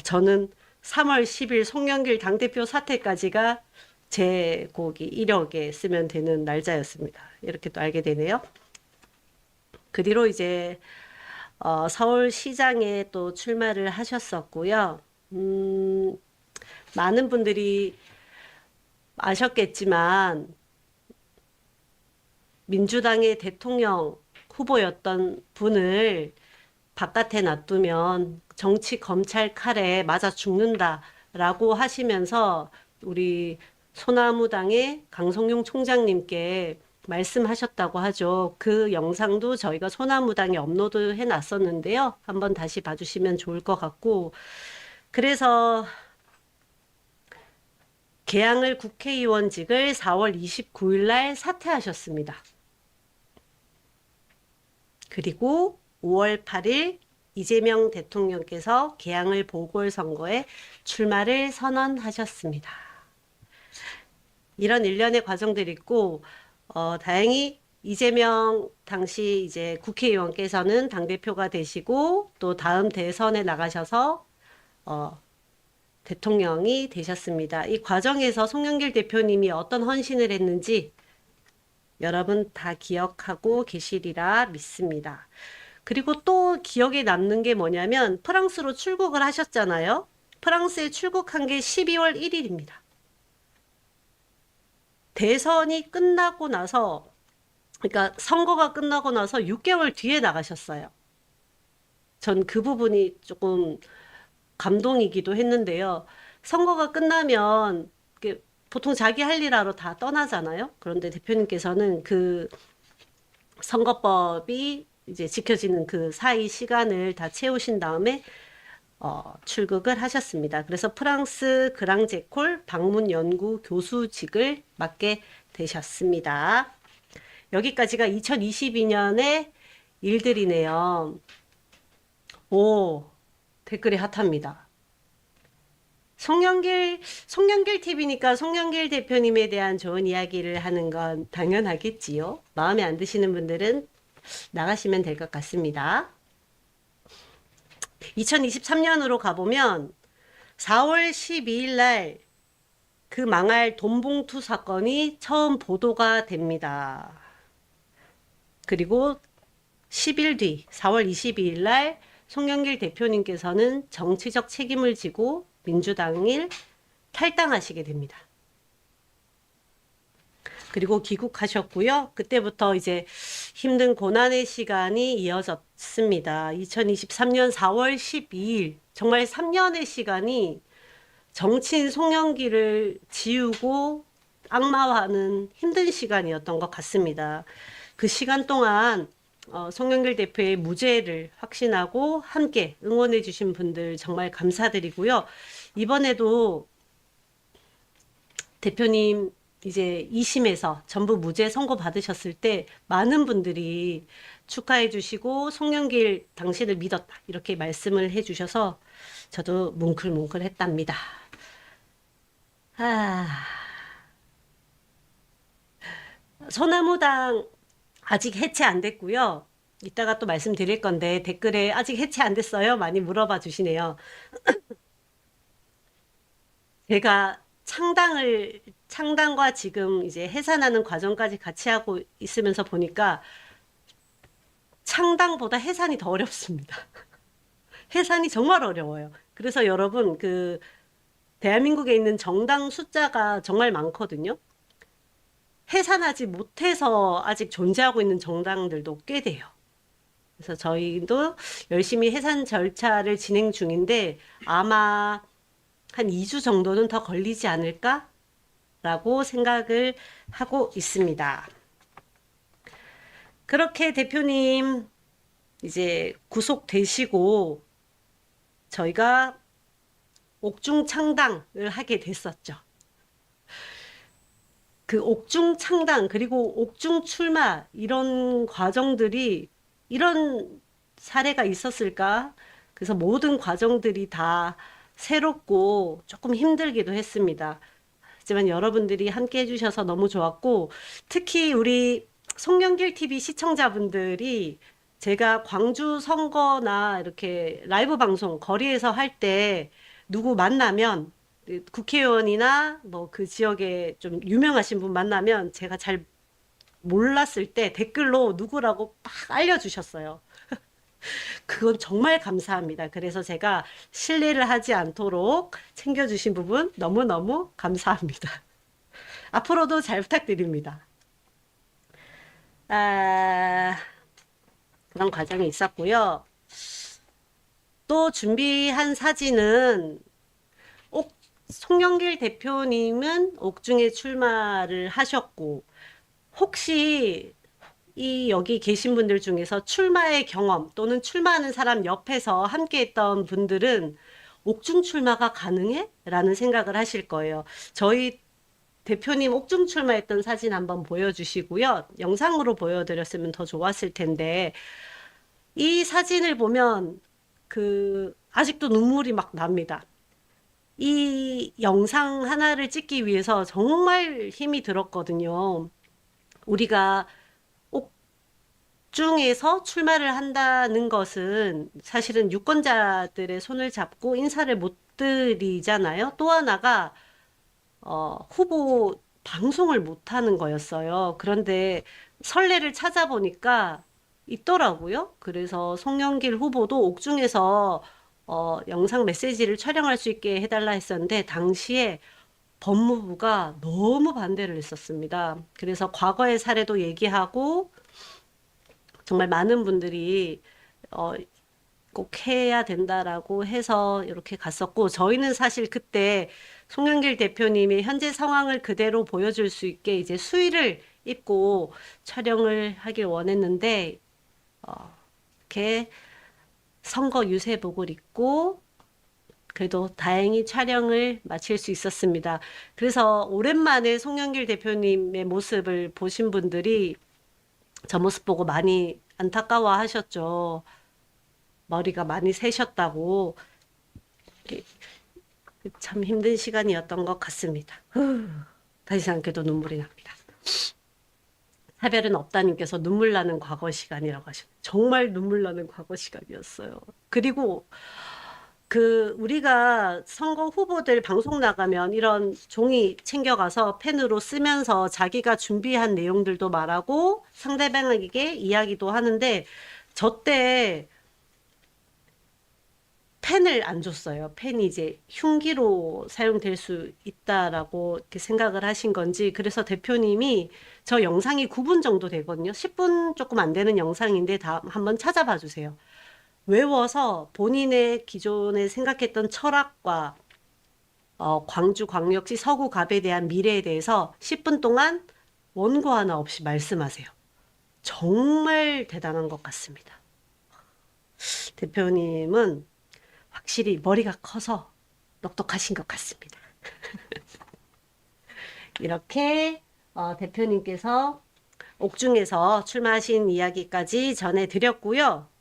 저는 3월 10일 송영길 당대표 사퇴까지가 제 거기 이력에 쓰면 되는 날짜였습니다. 이렇게 또 알게 되네요. 그 뒤로 이제 서울시장에 또 출마를 하셨었고요. 많은 분들이 아셨겠지만 민주당의 대통령 후보였던 분을 바깥에 놔두면 정치 검찰 칼에 맞아 죽는다라고 하시면서 우리 소나무당의 강성용 총장님께 말씀하셨다고 하죠. 그 영상도 저희가 소나무당에 업로드 해놨었는데요. 한번 다시 봐주시면 좋을 것 같고 그래서 개항을 국회의원직을 4월 29일 날 사퇴하셨습니다. 그리고 5월 8일 이재명 대통령께서 개항을 보궐선거에 출마를 선언하셨습니다. 이런 일련의 과정들이 있고 다행히 이재명 당시 이제 국회의원께서는 당대표가 되시고 또 다음 대선에 나가셔서 대통령이 되셨습니다. 이 과정에서 송영길 대표님이 어떤 헌신을 했는지 여러분 다 기억하고 계시리라 믿습니다. 그리고 또 기억에 남는 게 뭐냐면 프랑스로 출국을 하셨잖아요. 프랑스에 출국한 게 12월 1일입니다. 대선이 끝나고 나서, 그러니까 선거가 끝나고 나서 6개월 뒤에 나가셨어요. 전 그 부분이 조금 감동이기도 했는데요. 선거가 끝나면 보통 자기 할 일 하러 다 떠나잖아요. 그런데 대표님께서는 그 선거법이 이제 지켜지는 그 사이 시간을 다 채우신 다음에 출국을 하셨습니다. 그래서 프랑스 그랑제콜 방문 연구 교수직을 맡게 되셨습니다. 여기까지가 2022년의 일들이네요. 오, 댓글이 핫합니다. 송영길 TV니까 송영길 대표님에 대한 좋은 이야기를 하는 건 당연하겠지요. 마음에 안 드시는 분들은 나가시면 될 것 같습니다. 2023년으로 가보면 4월 12일 날 그 망할 돈봉투 사건이 처음 보도가 됩니다. 그리고 10일 뒤 4월 22일 날 송영길 대표님께서는 정치적 책임을 지고 민주당을 탈당하시게 됩니다. 그리고 귀국하셨고요. 그때부터 이제 힘든 고난의 시간이 이어졌습니다. 2023년 4월 12일, 정말 3년의 시간이 정치인 송영길을 지우고 악마화하는 힘든 시간이었던 것 같습니다. 그 시간 동안 송영길 대표의 무죄를 확신하고 함께 응원해 주신 분들 정말 감사드리고요. 이번에도 대표님 이제 2심에서 전부 무죄 선고 받으셨을 때 많은 분들이 축하해 주시고 송영길 당신을 믿었다 이렇게 말씀을 해 주셔서 저도 뭉클뭉클 했답니다. 소나무당 아직 해체 안 됐고요. 이따가 또 말씀드릴 건데 댓글에 아직 해체 안 됐어요? 많이 물어봐 주시네요. 제가 창당과 지금 이제 해산하는 과정까지 같이 하고 있으면서 보니까 창당보다 해산이 더 어렵습니다. 해산이 정말 어려워요. 그래서 여러분 대한민국에 있는 정당 숫자가 정말 많거든요. 해산하지 못해서 아직 존재하고 있는 정당들도 꽤 돼요. 그래서 저희도 열심히 해산 절차를 진행 중인데 아마 한 2주 정도는 더 걸리지 않을까라고 생각을 하고 있습니다. 그렇게 대표님 이제 구속되시고 저희가 옥중 창당을 하게 됐었죠. 그 옥중 창당 그리고 옥중 출마 이런 과정들이 이런 사례가 있었을까? 그래서 모든 과정들이 다 새롭고 조금 힘들기도 했습니다. 하지만 여러분들이 함께 해주셔서 너무 좋았고 특히 우리 송영길 TV 시청자분들이 제가 광주 선거나 이렇게 라이브 방송 거리에서 할 때 누구 만나면 국회의원이나 뭐 그 지역에 좀 유명하신 분 만나면 제가 잘 몰랐을 때 댓글로 누구라고 막 알려주셨어요. 그건 정말 감사합니다. 그래서 제가 실례를 하지 않도록 챙겨주신 부분 너무너무 감사합니다. 앞으로도 잘 부탁드립니다. 그런 과정이 있었고요. 또 준비한 사진은 송영길 대표님은 옥중에 출마를 하셨고 혹시 여기 계신 분들 중에서 출마의 경험 또는 출마하는 사람 옆에서 함께 했던 분들은 옥중 출마가 가능해? 라는 생각을 하실 거예요. 저희 대표님 옥중 출마했던 사진 한번 보여주시고요. 영상으로 보여드렸으면 더 좋았을 텐데 이 사진을 보면 아직도 눈물이 막 납니다. 이 영상 하나를 찍기 위해서 정말 힘이 들었거든요. 우리가 옥중에서 출마를 한다는 것은 사실은 유권자들의 손을 잡고 인사를 못 드리잖아요. 또 하나가 후보 방송을 못 하는 거였어요. 그런데 선례를 찾아보니까 있더라고요. 그래서 송영길 후보도 옥중에서 영상 메시지를 촬영할 수 있게 해달라 했었는데 당시에 법무부가 너무 반대를 했었습니다. 그래서 과거의 사례도 얘기하고 정말 많은 분들이 꼭 해야 된다라고 해서 이렇게 갔었고, 저희는 사실 그때 송영길 대표님의 현재 상황을 그대로 보여줄 수 있게 이제 수의를 입고 촬영을 하길 원했는데, 이렇게 선거 유세복을 입고 그래도 다행히 촬영을 마칠 수 있었습니다. 그래서 오랜만에 송영길 대표님의 모습을 보신 분들이 저 모습 보고 많이 안타까워 하셨죠. 머리가 많이 새셨다고. 참 힘든 시간이었던 것 같습니다. 다시 생각해도 눈물이 납니다. 사별은 없다님께서 눈물 나는 과거 시간이라고 하셨어요. 정말 눈물 나는 과거 시간이었어요. 그리고 우리가 선거 후보들 방송 나가면 이런 종이 챙겨가서 펜으로 쓰면서 자기가 준비한 내용들도 말하고 상대방에게 이야기도 하는데, 저 때 펜을 안 줬어요. 펜이 이제 흉기로 사용될 수 있다라고 이렇게 생각을 하신 건지, 그래서 대표님이 저 영상이 9분 정도 되거든요. 10분 조금 안 되는 영상인데 한번 찾아봐 주세요. 외워서 본인의 기존에 생각했던 철학과 광주광역시 서구갑에 대한 미래에 대해서 10분 동안 원고 하나 없이 말씀하세요. 정말 대단한 것 같습니다. 대표님은 확실히 머리가 커서 똑똑하신 것 같습니다. 이렇게 대표님께서 옥중에서 출마하신 이야기까지 전해드렸고요.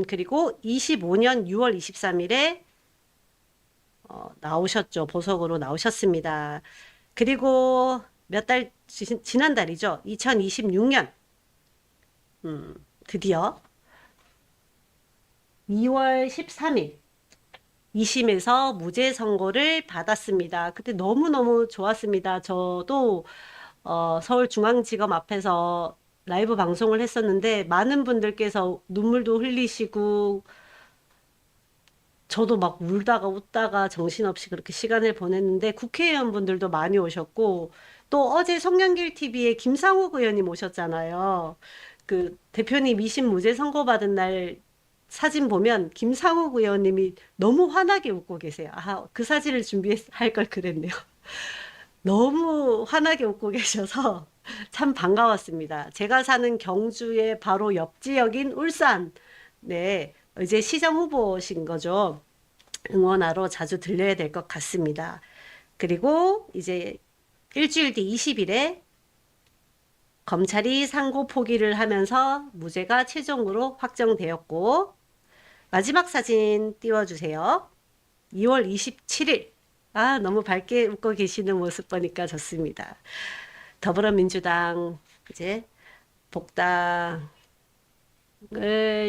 그리고 25년 6월 23일에 나오셨죠. 보석으로 나오셨습니다. 그리고 몇 달 지난달이죠. 2026년 드디어 2월 13일 2심에서 무죄 선고를 받았습니다. 그때 너무너무 좋았습니다. 저도 서울중앙지검 앞에서 라이브 방송을 했었는데 많은 분들께서 눈물도 흘리시고, 저도 막 울다가 웃다가 정신없이 그렇게 시간을 보냈는데, 국회의원분들도 많이 오셨고, 또 어제 송영길 TV에 김상욱 의원님 오셨잖아요. 그 대표님 2심 무죄 선고받은 날 사진 보면 김상욱 의원님이 너무 환하게 웃고 계세요. 그 사진을 준비할 걸 그랬네요. 너무 환하게 웃고 계셔서 참 반가웠습니다. 제가 사는 경주의 바로 옆 지역인 울산, 네, 이제 시장 후보신 거죠. 응원하러 자주 들려야 될 것 같습니다. 그리고 이제 일주일 뒤 20일에 검찰이 상고 포기를 하면서 무죄가 최종으로 확정되었고, 마지막 사진 띄워주세요. 2월 27일. 너무 밝게 웃고 계시는 모습 보니까 좋습니다. 더불어민주당 이제 복당을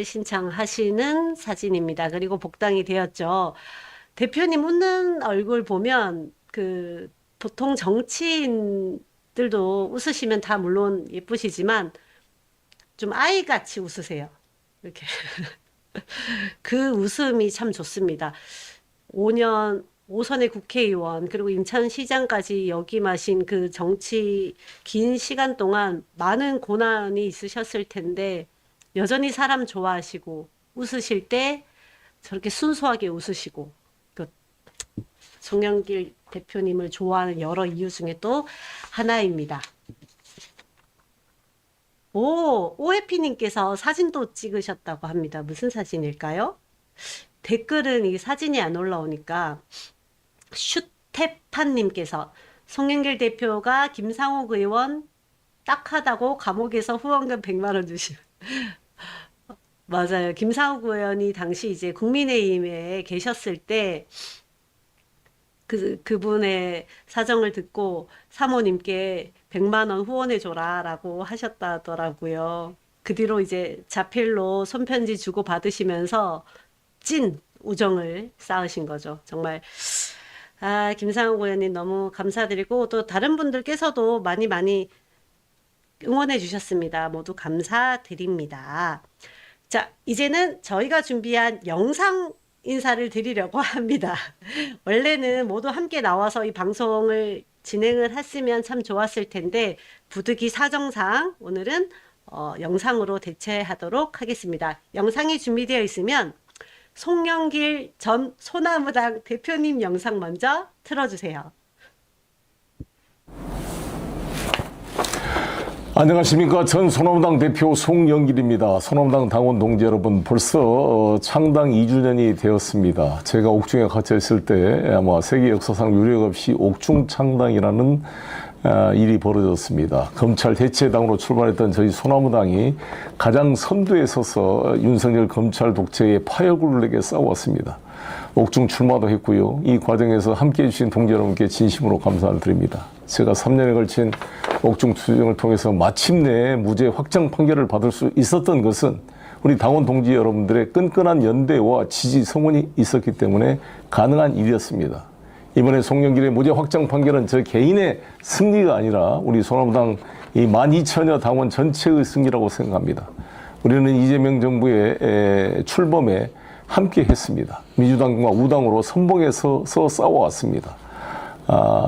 신청하시는 사진입니다. 그리고 복당이 되었죠. 대표님 웃는 얼굴 보면 보통 정치인들도 웃으시면 다 물론 예쁘시지만 좀 아이같이 웃으세요. 이렇게 그 웃음이 참 좋습니다. 5년 5선의 국회의원 그리고 인천시장까지 역임하신 그 정치 긴 시간 동안 많은 고난이 있으셨을 텐데 여전히 사람 좋아하시고 웃으실 때 저렇게 순수하게 웃으시고, 송영길 대표님을 좋아하는 여러 이유 중에 또 하나입니다. 오해피님께서 사진도 찍으셨다고 합니다. 무슨 사진일까요? 댓글은 이 사진이 안 올라오니까 슈테판님께서 송영길 대표가 김상욱 의원 딱하다고 감옥에서 후원금 100만 원 주시면 맞아요. 김상욱 의원이 당시 이제 국민의힘에 계셨을 때 그분의 사정을 듣고 사모님께 100만 원 후원해 줘라라고 하셨다더라고요. 그 뒤로 이제 자필로 손편지 주고 받으시면서 찐 우정을 쌓으신 거죠. 정말 김상욱 의원님 너무 감사드리고 또 다른 분들께서도 많이 응원해 주셨습니다. 모두 감사드립니다. 자, 이제는 저희가 준비한 영상 인사를 드리려고 합니다. 원래는 모두 함께 나와서 이 방송을 진행을 했으면 참 좋았을 텐데 부득이 사정상 오늘은 영상으로 대체하도록 하겠습니다. 영상이 준비되어 있으면 송영길 전 소나무당 대표님 영상 먼저 틀어주세요. 안녕하십니까. 전 소나무당 대표 송영길입니다. 소나무당 당원 동지 여러분, 벌써 창당 2주년이 되었습니다. 제가 옥중에 갇혀 있을 때 아마 세계 역사상 유례 없이 옥중 창당이라는 일이 벌어졌습니다. 검찰 해체당으로 출발했던 저희 소나무당이 가장 선두에 서서 윤석열 검찰 독재의 파열구를 내게 싸웠습니다. 옥중 출마도 했고요. 이 과정에서 함께해 주신 동지 여러분께 진심으로 감사를 드립니다. 제가 3년에 걸친 옥중 투쟁을 통해서 마침내 무죄 확정 판결을 받을 수 있었던 것은 우리 당원 동지 여러분들의 끈끈한 연대와 지지 성원이 있었기 때문에 가능한 일이었습니다. 이번에 송영길의 무죄 확정 판결은 저 개인의 승리가 아니라 우리 소나무당 이 12,000여 당원 전체의 승리라고 생각합니다. 우리는 이재명 정부의 출범에 함께 했습니다. 민주당과 우당으로 선봉에서 싸워왔습니다.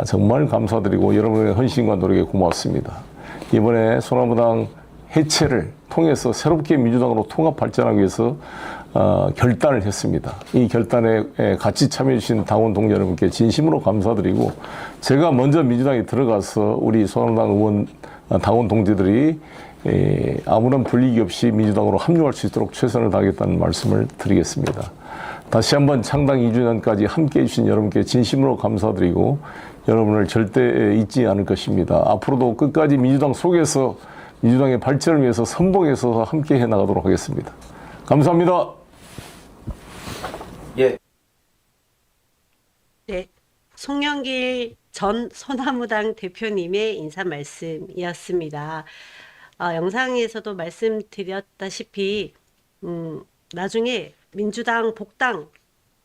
정말 감사드리고 여러분의 헌신과 노력에 고맙습니다. 이번에 소나무당 해체를 통해서 새롭게 민주당으로 통합 발전하기 위해서 결단을 했습니다. 이 결단에 같이 참여해 주신 당원 동지 여러분께 진심으로 감사드리고 제가 먼저 민주당에 들어가서 우리 소나무당 의원 당원 동지들이 아무런 불이익 없이 민주당으로 합류할 수 있도록 최선을 다하겠다는 말씀을 드리겠습니다. 다시 한번 창당 2주년까지 함께해 주신 여러분께 진심으로 감사드리고 여러분을 절대 잊지 않을 것입니다. 앞으로도 끝까지 민주당 속에서 민주당의 발전을 위해서 선봉에서 함께해 나가도록 하겠습니다. 감사합니다. 예. 네, 송영길 전 소나무당 대표님의 인사 말씀이었습니다. 영상에서도 말씀드렸다시피 나중에 민주당 복당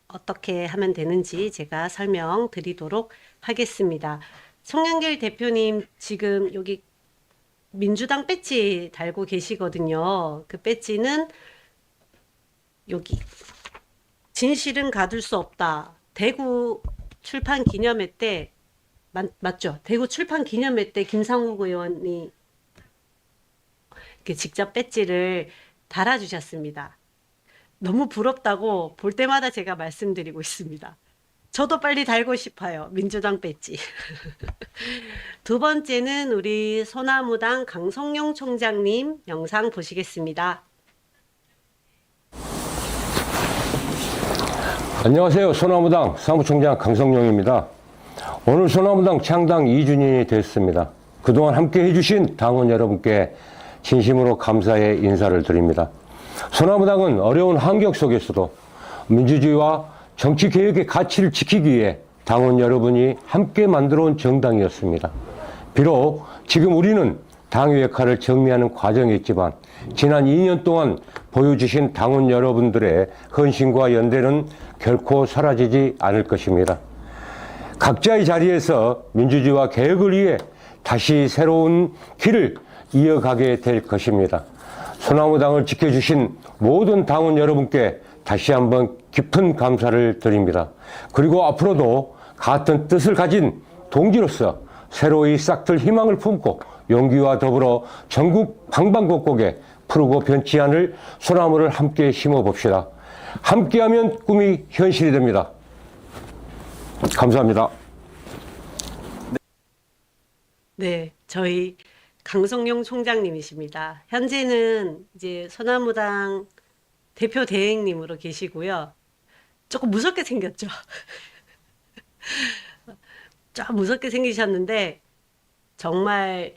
어떻게 하면 되는지 제가 설명드리도록 하겠습니다. 송영길 대표님 지금 여기 민주당 배지 달고 계시거든요. 그 배지는 여기 진실은 가둘 수 없다. 대구 출판 기념회 때 맞죠? 대구 출판 기념회 때 김상욱 의원이 직접 배지를 달아주셨습니다. 너무 부럽다고 볼 때마다 제가 말씀드리고 있습니다. 저도 빨리 달고 싶어요. 민주당 배지. 두 번째는 우리 소나무당 강성용 총장님 영상 보시겠습니다. 안녕하세요. 소나무당 사무총장 강성용입니다. 오늘 소나무당 창당 2주년이 됐습니다. 그동안 함께 해주신 당원 여러분께 진심으로 감사의 인사를 드립니다. 소나무당은 어려운 환경 속에서도 민주주의와 정치개혁의 가치를 지키기 위해 당원 여러분이 함께 만들어온 정당이었습니다. 비록 지금 우리는 당의 역할을 정리하는 과정이었지만 지난 2년 동안 보여주신 당원 여러분들의 헌신과 연대는 결코 사라지지 않을 것입니다. 각자의 자리에서 민주주의와 개혁을 위해 다시 새로운 길을 이어가게 될 것입니다. 소나무당을 지켜주신 모든 당원 여러분께 다시 한번 깊은 감사를 드립니다. 그리고 앞으로도 같은 뜻을 가진 동지로서 새로이 싹틀 희망을 품고 용기와 더불어 전국 방방곡곡에 푸르고 변치 않을 소나무를 함께 심어봅시다. 함께하면 꿈이 현실이 됩니다. 감사합니다. 네, 저희 강성용 총장님이십니다. 현재는 이제 소나무당 대표 대행님으로 계시고요. 조금 무섭게 생겼죠. 좀 무섭게 생기셨는데 정말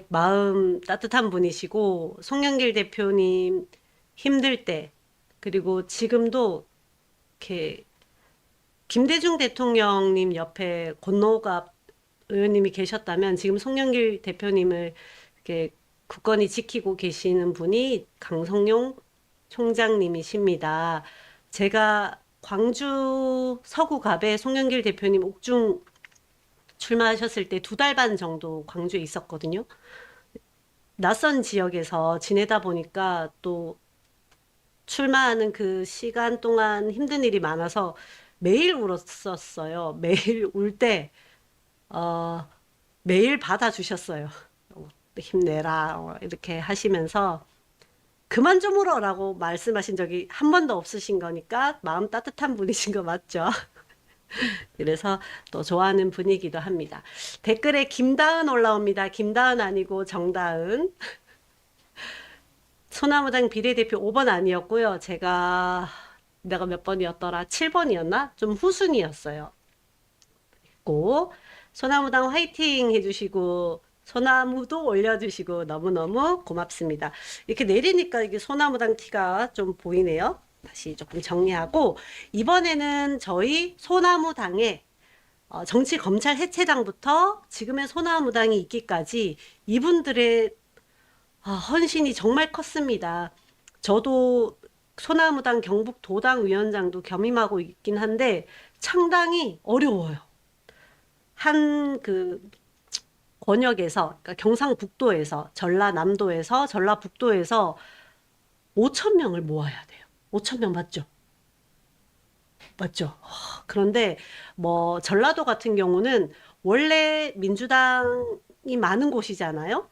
마음 따뜻한 분이시고 송영길 대표님 힘들 때 그리고 지금도 이렇게 김대중 대통령님 옆에 권노갑 의원님이 계셨다면 지금 송영길 대표님을 이렇게 굳건히 지키고 계시는 분이 강성용 총장님이십니다. 제가 광주 서구갑에 송영길 대표님 옥중 출마하셨을 때 2달 반 정도 광주에 있었거든요. 낯선 지역에서 지내다 보니까 또 출마하는 그 시간 동안 힘든 일이 많아서 매일 울었었어요. 매일 울 때, 매일 받아주셨어요. 힘내라, 이렇게 하시면서 그만 좀 울어라고 말씀하신 적이 한 번도 없으신 거니까 마음 따뜻한 분이신 거 맞죠? 그래서 또 좋아하는 분이기도 합니다. 댓글에 김다은 올라옵니다. 김다은 아니고 정다은. 소나무당 비례대표 5번 아니었고요. 내가 몇 번이었더라? 7번이었나? 좀 후순이었어요. 있고, 소나무당 화이팅 해주시고, 소나무도 올려주시고, 너무너무 고맙습니다. 이렇게 내리니까 이게 소나무당 티가 좀 보이네요. 다시 조금 정리하고, 이번에는 저희 소나무당의 정치 검찰 해체당부터 지금의 소나무당이 있기까지 이분들의 헌신이 정말 컸습니다. 저도 소나무당 경북도당 위원장도 겸임하고 있긴 한데 창당이 어려워요. 한 그 권역에서, 그러니까 경상북도에서, 전라남도에서, 전라북도에서 5,000명을 모아야 돼요. 5,000명 맞죠? 맞죠? 그런데 뭐 전라도 같은 경우는 원래 민주당이 많은 곳이잖아요.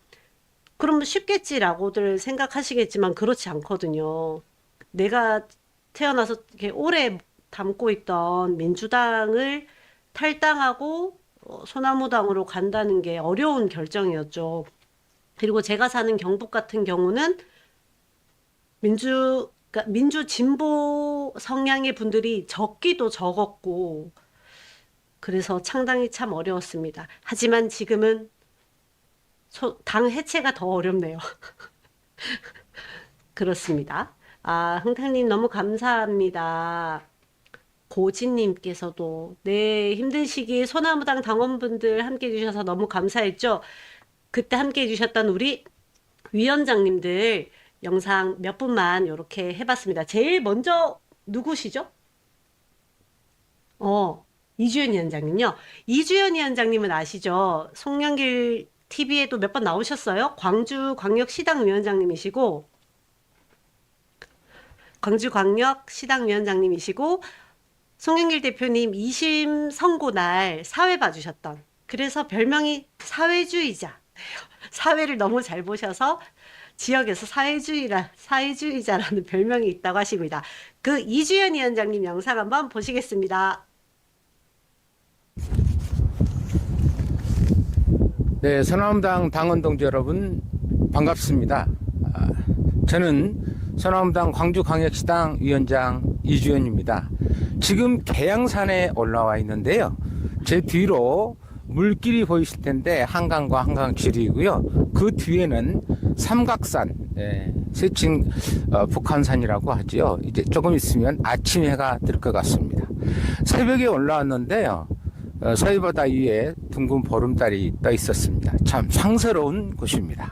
그럼 쉽겠지라고들 생각하시겠지만 그렇지 않거든요. 내가 태어나서 이렇게 오래 담고 있던 민주당을 탈당하고 소나무당으로 간다는 게 어려운 결정이었죠. 그리고 제가 사는 경북 같은 경우는 민주 진보 성향의 분들이 적기도 적었고, 그래서 창당이 참 어려웠습니다. 하지만 지금은 당 해체가 더 어렵네요. 그렇습니다. 흥탕님 너무 감사합니다. 고진님께서도 네, 힘든 시기에 소나무당 당원분들 함께 해주셔서 너무 감사했죠. 그때 함께 해주셨던 우리 위원장님들 영상 몇 분만 이렇게 해봤습니다. 제일 먼저 누구시죠? 이주연 위원장님요. 이주연 위원장님은 아시죠? 송영길 TV에도 몇 번 나오셨어요. 광주광역시당 위원장님이시고, 송영길 대표님 2심 선고 날 사회 봐주셨던, 그래서 별명이 사회주의자. 사회를 너무 잘 보셔서 지역에서 사회주의자라는 별명이 있다고 하십니다. 그 이주연 위원장님 영상 한번 보시겠습니다. 네, 소나무당 당원 동지 여러분 반갑습니다. 저는 소나무당 광주광역시당 위원장 이주연입니다. 지금 계양산에 올라와 있는데요. 제 뒤로 물길이 보이실 텐데 한강과 한강 지리이고요. 그 뒤에는 삼각산, 세칭 북한산이라고 하죠. 이제 조금 있으면 아침 해가 뜰 것 같습니다. 새벽에 올라왔는데요. 서해바다 위에 둥근 보름달이 떠 있었습니다. 참 상스러운 곳입니다.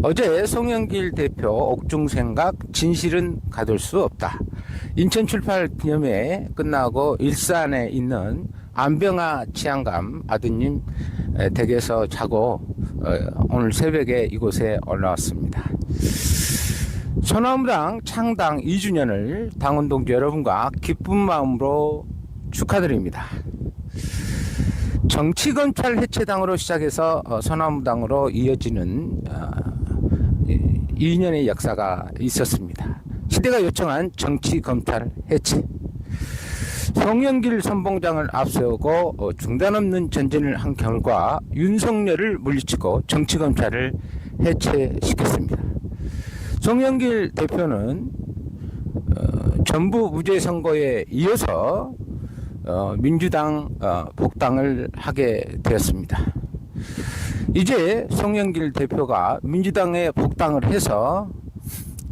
어제 송영길 대표 옥중생각 진실은 가둘 수 없다. 인천 출발 기념회 끝나고 일산에 있는 안병아 치안감 아드님 댁에서 자고 오늘 새벽에 이곳에 올라왔습니다. 소나무당 창당 2주년을 당원 동지 여러분과 기쁜 마음으로 축하드립니다. 정치검찰 해체당으로 시작해서 소나무당으로 이어지는 2년의 역사가 있었습니다. 시대가 요청한 정치검찰 해체. 송영길 선봉장을 앞세우고 중단 없는 전진을 한 결과 윤석열을 물리치고 정치검찰을 해체시켰습니다. 송영길 대표는 전부 무죄 선고에 이어서 민주당 복당을 하게 되었습니다. 이제 송영길 대표가 민주당에 복당을 해서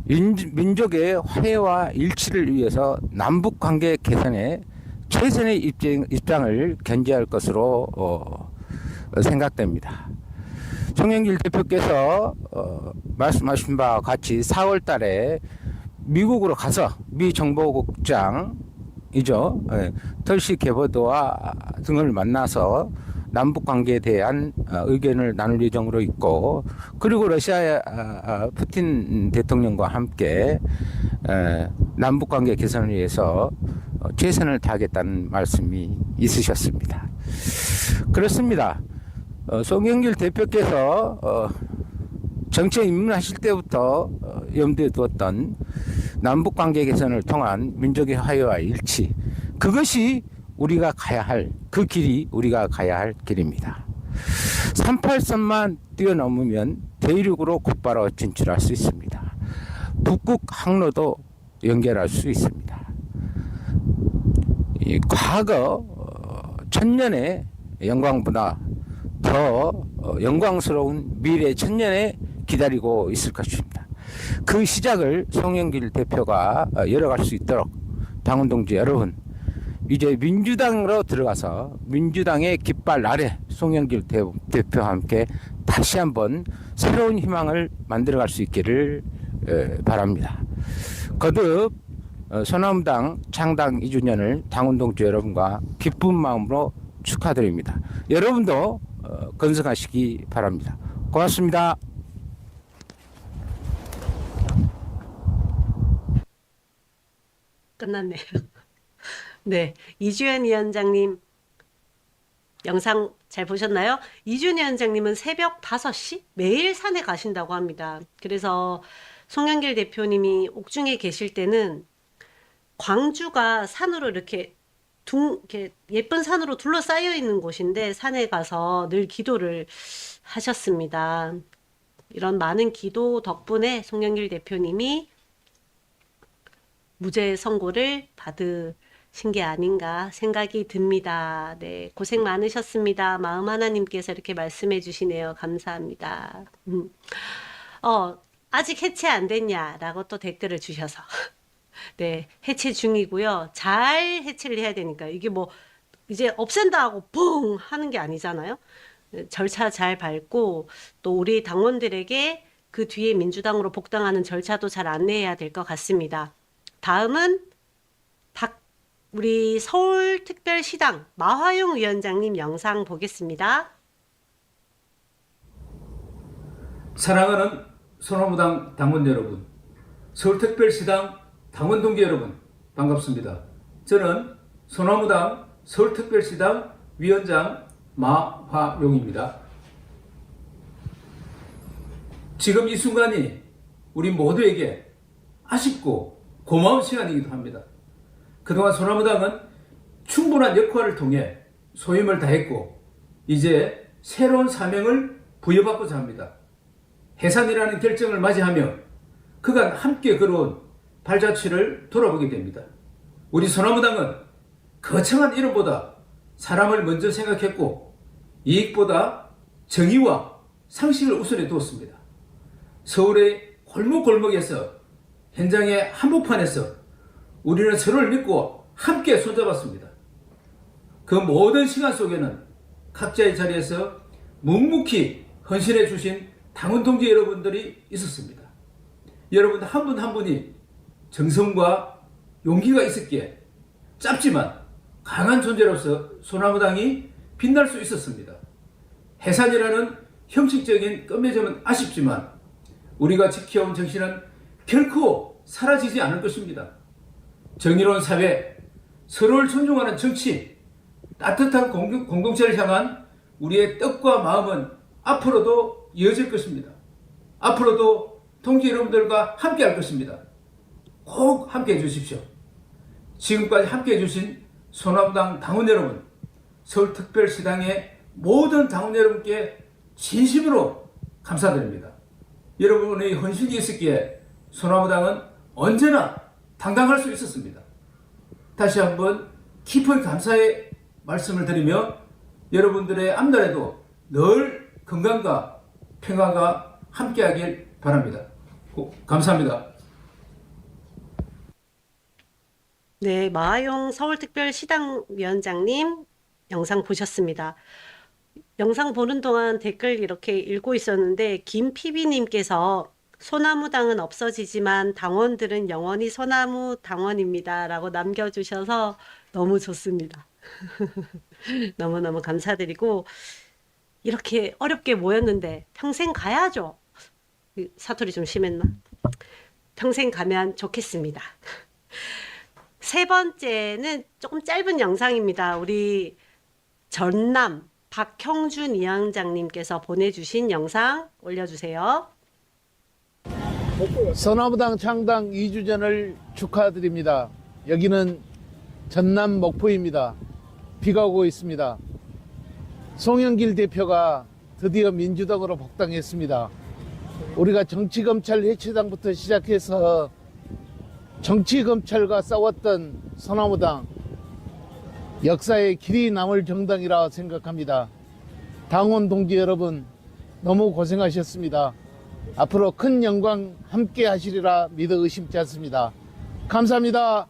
민족의 화해와 일치를 위해서 남북관계 개선에 최선의 입장을 견지할 것으로 생각됩니다. 송영길 대표께서 말씀하신 바와 같이 4월 달에 미국으로 가서 미 정보국장이죠. 털시 게버드와 등을 만나서 남북 관계에 대한 의견을 나눌 예정으로 있고, 그리고 러시아 푸틴 대통령과 함께 남북 관계 개선을 위해서 최선을 다하겠다는 말씀이 있으셨습니다. 그렇습니다. 송영길 대표께서 정치에 입문하실 때부터 염두에 두었던 남북 관계 개선을 통한 민족의 화해와 일치, 그것이 우리가 가야 할, 그 길이 우리가 가야 할 길입니다. 38선만 뛰어넘으면 대륙으로 곧바로 진출할 수 있습니다. 북극 항로도 연결할 수 있습니다. 이 과거 천년의 영광보다 더 영광스러운 미래 천년에 기다리고 있을 것입니다. 그 시작을 송영길 대표가 열어갈 수 있도록 당원 동지 여러분, 이제 민주당으로 들어가서 민주당의 깃발 아래 송영길 대표와 함께 다시 한번 새로운 희망을 만들어갈 수 있기를 바랍니다. 거듭 소나무당 창당 2주년을 당원 동지 여러분과 기쁜 마음으로 축하드립니다. 여러분도 건승하시기 바랍니다. 고맙습니다. 끝났네요. 네, 이주연 위원장님 영상 잘 보셨나요? 이주연 위원장님은 새벽 5시 매일 산에 가신다고 합니다. 그래서 송영길 대표님이 옥중에 계실 때는 광주가 산으로 이렇게 예쁜 산으로 둘러싸여 있는 곳인데 산에 가서 늘 기도를 하셨습니다. 이런 많은 기도 덕분에 송영길 대표님이 무죄 선고를 받으신 게 아닌가 생각이 듭니다. 네, 고생 많으셨습니다. 마음 하나님께서 이렇게 말씀해 주시네요. 감사합니다. 아직 해체 안 됐냐라고 또 댓글을 주셔서 네, 해체 중이고요. 잘 해체를 해야 되니까 이게 뭐 이제 없앤다 하고 뿡 하는 게 아니잖아요. 절차 잘 밟고 또 우리 당원들에게 그 뒤에 민주당으로 복당하는 절차도 잘 안내해야 될 것 같습니다. 다음은 우리 서울특별시당 마화용 위원장님 영상 보겠습니다. 사랑하는 소나무당 당원 여러분, 서울특별시당 당원 동지 여러분, 반갑습니다. 저는 소나무당 서울특별시당 위원장 마화용입니다. 지금 이 순간이 우리 모두에게 아쉽고 고마운 시간이기도 합니다. 그동안 소나무당은 충분한 역할을 통해 소임을 다했고 이제 새로운 사명을 부여받고자 합니다. 해산이라는 결정을 맞이하며 그간 함께 걸어온 발자취를 돌아보게 됩니다. 우리 소나무당은 거창한 이름보다 사람을 먼저 생각했고 이익보다 정의와 상식을 우선해 두었습니다. 서울의 골목골목에서 현장의 한복판에서 우리는 서로를 믿고 함께 손잡았습니다. 그 모든 시간 속에는 각자의 자리에서 묵묵히 헌신해 주신 당원 동지 여러분들이 있었습니다. 여러분 한 분 한 분이 정성과 용기가 있었기에 짧지만 강한 존재로서 소나무당이 빛날 수 있었습니다. 해산이라는 형식적인 끝맺음은 아쉽지만 우리가 지켜온 정신은 결코 사라지지 않을 것입니다. 정의로운 사회, 서로를 존중하는 정치, 따뜻한 공동체를 향한 우리의 뜻과 마음은 앞으로도 이어질 것입니다. 앞으로도 동지 여러분들과 함께 할 것입니다. 꼭 함께 해주십시오. 지금까지 함께 해주신 소나무당 당원 여러분, 서울특별시당의 모든 당원 여러분께 진심으로 감사드립니다. 여러분의 헌신이 있었기에 소나무당은 언제나 당당할 수 있었습니다. 다시 한번 깊은 감사의 말씀을 드리며 여러분들의 앞날에도 늘 건강과 평화가 함께하길 바랍니다. 감사합니다. 네, 마하용 서울특별시당 위원장님 영상 보셨습니다. 영상 보는 동안 댓글 이렇게 읽고 있었는데 김PB님께서 소나무당은 없어지지만 당원들은 영원히 소나무 당원입니다 라고 남겨주셔서 너무 좋습니다. 너무너무 감사드리고 이렇게 어렵게 모였는데 평생 가야죠. 사투리 좀 심했나? 평생 가면 좋겠습니다. 세 번째는 조금 짧은 영상입니다. 우리 전남 박형준 위원장님께서 보내주신 영상 올려주세요. 소나무당 창당 2주년을 축하드립니다. 여기는 전남 목포입니다. 비가 오고 있습니다. 송영길 대표가 드디어 민주당으로 복당했습니다. 우리가 정치검찰 해체당부터 시작해서 정치검찰과 싸웠던 소나무당, 역사에 길이 남을 정당이라 생각합니다. 당원 동지 여러분, 너무 고생하셨습니다. 앞으로 큰 영광 함께 하시리라 믿어 의심치 않습니다. 감사합니다.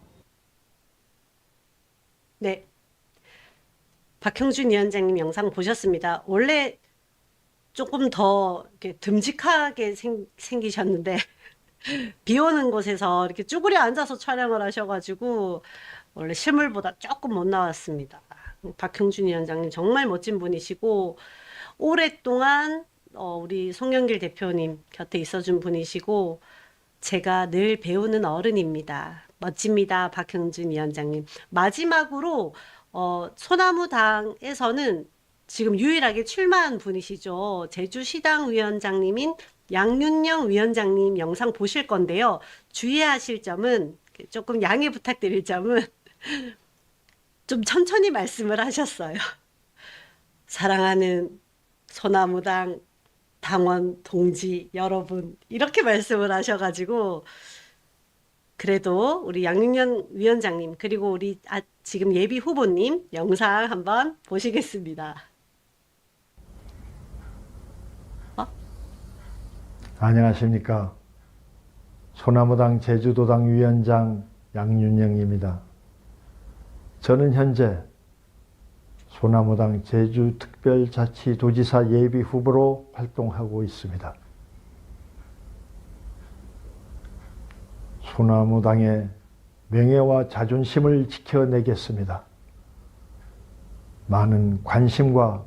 네. 박형준 위원장님 영상 보셨습니다. 원래 조금 더 이렇게 듬직하게 생기셨는데 비 오는 곳에서 이렇게 쭈그려 앉아서 촬영을 하셔가지고 원래 실물보다 조금 못 나왔습니다. 박형준 위원장님 정말 멋진 분이시고 오랫동안 우리 송영길 대표님 곁에 있어준 분이시고 제가 늘 배우는 어른입니다. 멋집니다. 박형준 위원장님. 마지막으로 소나무당에서는 지금 유일하게 출마한 분이시죠. 제주시당 위원장님인 양윤영 위원장님 영상 보실 건데요. 주의하실 점은 조금 양해 부탁드릴 점은 좀 천천히 말씀을 하셨어요. 사랑하는 소나무당 당원 동지 여러분 이렇게 말씀을 하셔가지고 그래도 우리 양윤영 위원장님 그리고 우리 지금 예비 후보님 영상 한번 보시겠습니다. 안녕하십니까. 소나무당 제주도당 위원장 양윤영입니다. 저는 현재 소나무당 제주특별자치도지사 예비 후보로 활동하고 있습니다. 소나무당의 명예와 자존심을 지켜내겠습니다. 많은 관심과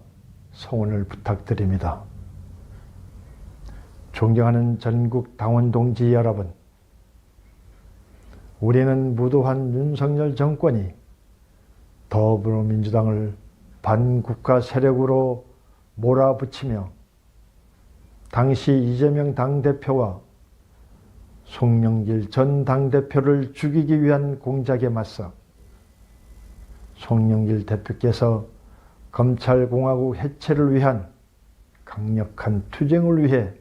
성원을 부탁드립니다. 존경하는 전국 당원 동지 여러분, 우리는 무도한 윤석열 정권이 더불어민주당을 반국가 세력으로 몰아붙이며 당시 이재명 당대표와 송영길 전 당대표를 죽이기 위한 공작에 맞서 송영길 대표께서 검찰공화국 해체를 위한 강력한 투쟁을 위해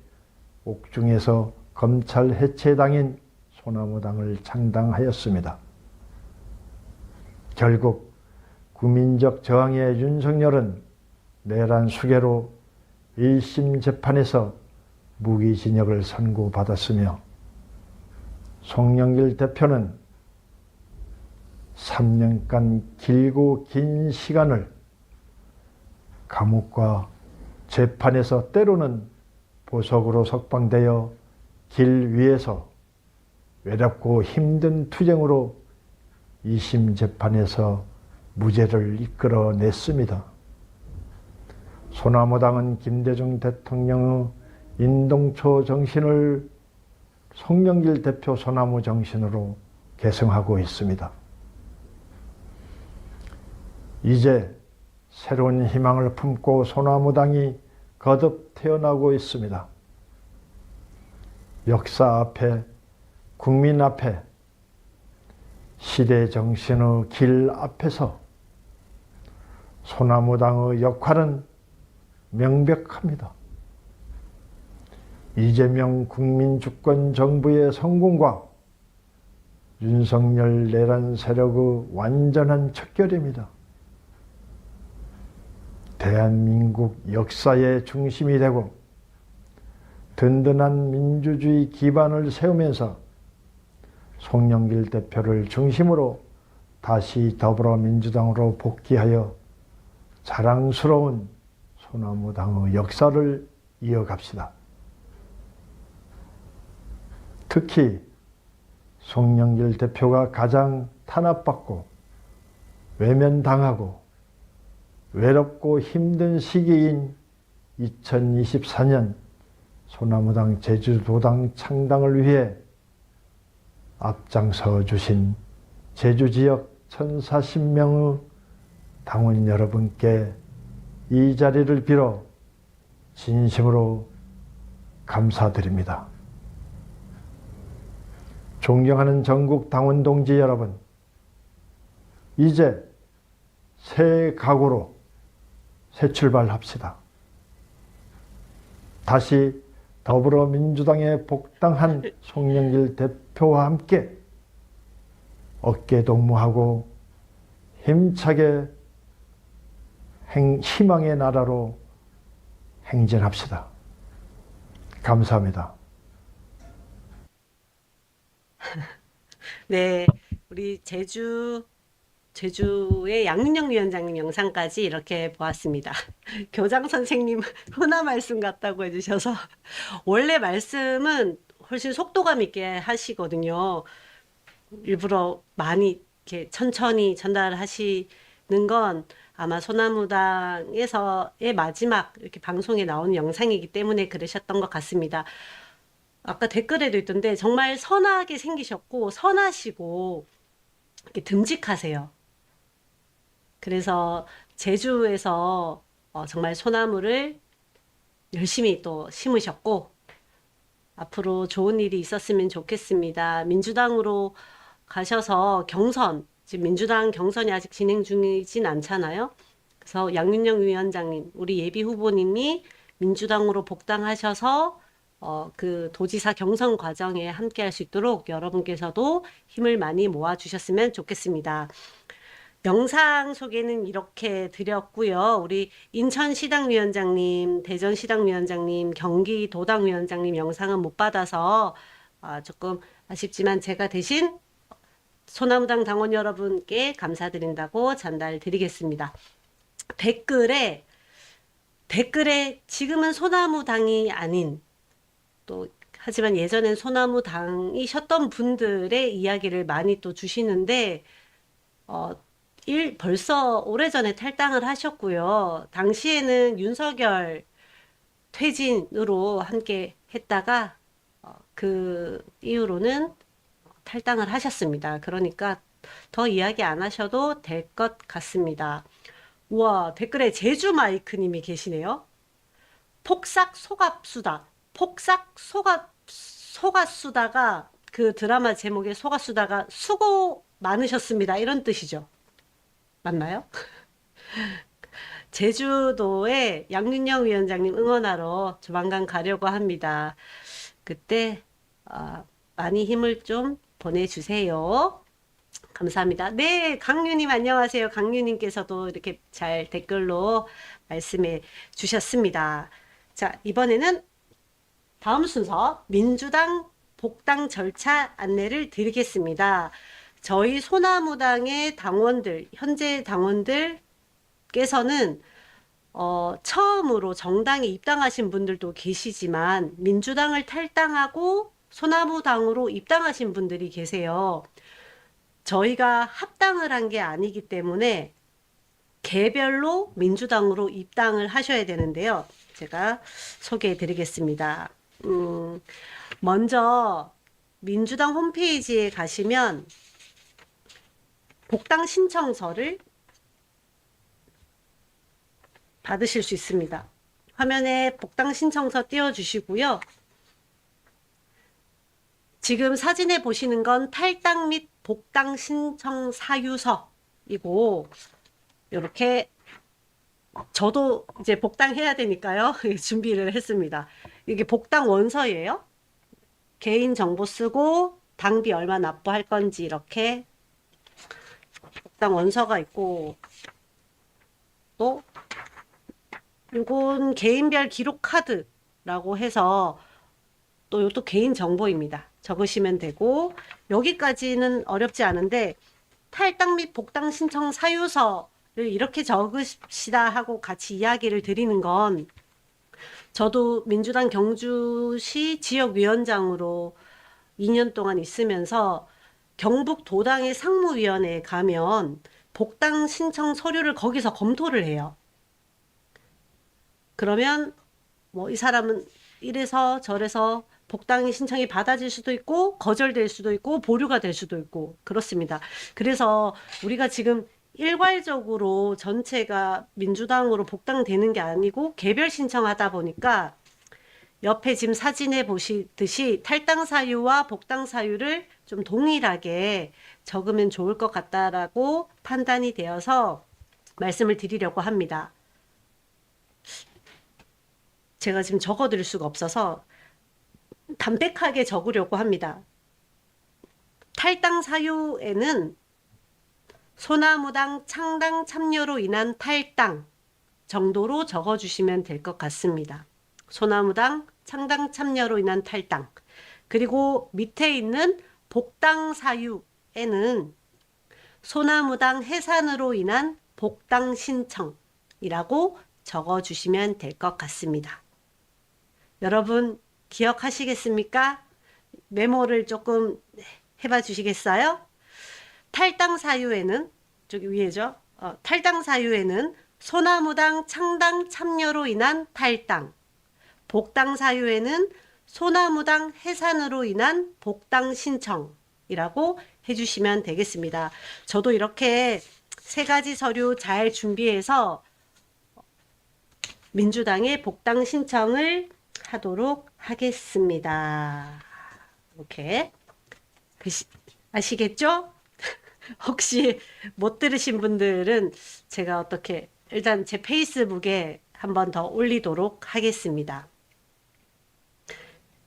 옥중에서 검찰 해체당인 소나무당을 창당하였습니다. 결국 국민적 저항의 윤석열은 내란 수괴로 1심 재판에서 무기징역을 선고받았으며 송영길 대표는 3년간 길고 긴 시간을 감옥과 재판에서 때로는 보석으로 석방되어 길 위에서 외롭고 힘든 투쟁으로 2심 재판에서 무죄를 이끌어냈습니다. 소나무당은 김대중 대통령의 인동초 정신을 송영길 대표 소나무 정신으로 계승하고 있습니다. 이제 새로운 희망을 품고 소나무당이 거듭 태어나고 있습니다. 역사 앞에, 국민 앞에, 시대 정신의 길 앞에서 소나무당의 역할은 명백합니다. 이재명 국민주권 정부의 성공과 윤석열 내란 세력의 완전한 척결입니다. 대한민국 역사의 중심이 되고 든든한 민주주의 기반을 세우면서 송영길 대표를 중심으로 다시 더불어민주당으로 복귀하여 자랑스러운 소나무당의 역사를 이어갑시다. 특히 송영길 대표가 가장 탄압받고 외면당하고 외롭고 힘든 시기인 2024년 소나무당 제주도당 창당을 위해 앞장서 주신 제주지역 1040명의 당원 여러분께 이 자리를 빌어 진심으로 감사드립니다. 존경하는 전국 당원 동지 여러분, 이제 새 각오로 새 출발합시다. 다시 더불어민주당에 복당한 송영길 대표와 함께 어깨동무하고 힘차게 희망의 나라로 행진합시다. 감사합니다. 네, 우리 제주의 양윤영 위원장님 영상까지 이렇게 보았습니다. 교장 선생님 훈화 말씀 같다고 해주셔서 원래 말씀은 훨씬 속도감 있게 하시거든요. 일부러 많이 이렇게 천천히 전달하시는 건 아마 소나무당에서의 마지막 이렇게 방송에 나오는 영상이기 때문에 그러셨던 것 같습니다. 아까 댓글에도 있던데 정말 선하게 생기셨고 선하시고 이렇게 듬직하세요. 그래서 제주에서 정말 소나무를 열심히 또 심으셨고 앞으로 좋은 일이 있었으면 좋겠습니다. 민주당으로 가셔서 경선, 지금 민주당 경선이 아직 진행 중이진 않잖아요. 그래서 양윤영 위원장님, 우리 예비 후보님이 민주당으로 복당하셔서 그 도지사 경선 과정에 함께 할 수 있도록 여러분께서도 힘을 많이 모아주셨으면 좋겠습니다. 영상 소개는 이렇게 드렸고요. 우리 인천시당위원장님, 대전시당위원장님, 경기도당위원장님 영상은 못 받아서 조금 아쉽지만 제가 대신 소나무당 당원 여러분께 감사드린다고 전달드리겠습니다. 댓글에 지금은 소나무당이 아닌 또 하지만 예전엔 소나무당이셨던 분들의 이야기를 많이 또 주시는데 벌써 오래전에 탈당을 하셨고요. 당시에는 윤석열 퇴진으로 함께 했다가 그 이후로는 탈당을 하셨습니다. 그러니까 더 이야기 안 하셔도 될 것 같습니다. 우와, 댓글에 제주 마이크님이 계시네요. 폭삭 소갑수다. 폭삭 소가수다가 그 드라마 제목의 소가수다가 수고 많으셨습니다. 이런 뜻이죠. 맞나요? 제주도에 양윤영 위원장님 응원하러 조만간 가려고 합니다. 그때 많이 힘을 좀 보내주세요. 감사합니다. 네, 강유님 안녕하세요. 강유님께서도 이렇게 잘 댓글로 말씀해 주셨습니다. 자, 이번에는 다음 순서 민주당 복당 절차 안내를 드리겠습니다. 저희 소나무당의 당원들, 현재 당원들께서는 처음으로 정당에 입당하신 분들도 계시지만 민주당을 탈당하고 소나무당으로 입당하신 분들이 계세요. 저희가 합당을 한 게 아니기 때문에 개별로 민주당으로 입당을 하셔야 되는데요. 제가 소개해 드리겠습니다. 먼저 민주당 홈페이지에 가시면 복당 신청서를 받으실 수 있습니다. 화면에 복당 신청서 띄워주시고요. 지금 사진에 보시는 건 탈당 및 복당 신청 사유서이고 이렇게 저도 이제 복당해야 되니까요. 준비를 했습니다. 이게 복당 원서예요. 개인 정보 쓰고 당비 얼마 납부할 건지 이렇게 복당 원서가 있고 또 이건 개인별 기록 카드라고 해서 또 이것도 개인 정보입니다. 적으시면 되고 여기까지는 어렵지 않은데 탈당 및 복당 신청 사유서 이렇게 적으시다 하고 같이 이야기를 드리는 건 저도 민주당 경주시 지역위원장으로 2년 동안 있으면서 경북 도당의 상무위원회에 가면 복당 신청 서류를 거기서 검토를 해요. 그러면 뭐 이 사람은 이래서 저래서 복당이 신청이 받아질 수도 있고 거절될 수도 있고 보류가 될 수도 있고 그렇습니다. 그래서 우리가 지금 일괄적으로 전체가 민주당으로 복당되는 게 아니고 개별 신청하다 보니까 옆에 지금 사진에 보시듯이 탈당 사유와 복당 사유를 좀 동일하게 적으면 좋을 것 같다라고 판단이 되어서 말씀을 드리려고 합니다. 제가 지금 적어드릴 수가 없어서 담백하게 적으려고 합니다. 탈당 사유에는 소나무당 창당 참여로 인한 탈당 정도로 적어주시면 될 것 같습니다. 소나무당 창당 참여로 인한 탈당. 그리고 밑에 있는 복당 사유에는 소나무당 해산으로 인한 복당 신청이라고 적어주시면 될 것 같습니다. 여러분 기억하시겠습니까? 메모를 조금 해봐 주시겠어요? 탈당 사유에는 저기 위에죠. 탈당 사유에는 소나무당 창당 참여로 인한 탈당, 복당 사유에는 소나무당 해산으로 인한 복당 신청이라고 해주시면 되겠습니다. 저도 이렇게 세 가지 서류 잘 준비해서 민주당의 복당 신청을 하도록 하겠습니다. 이렇게 아시겠죠? 혹시 못 들으신 분들은 제가 어떻게 일단 제 페이스북에 한 번 더 올리도록 하겠습니다.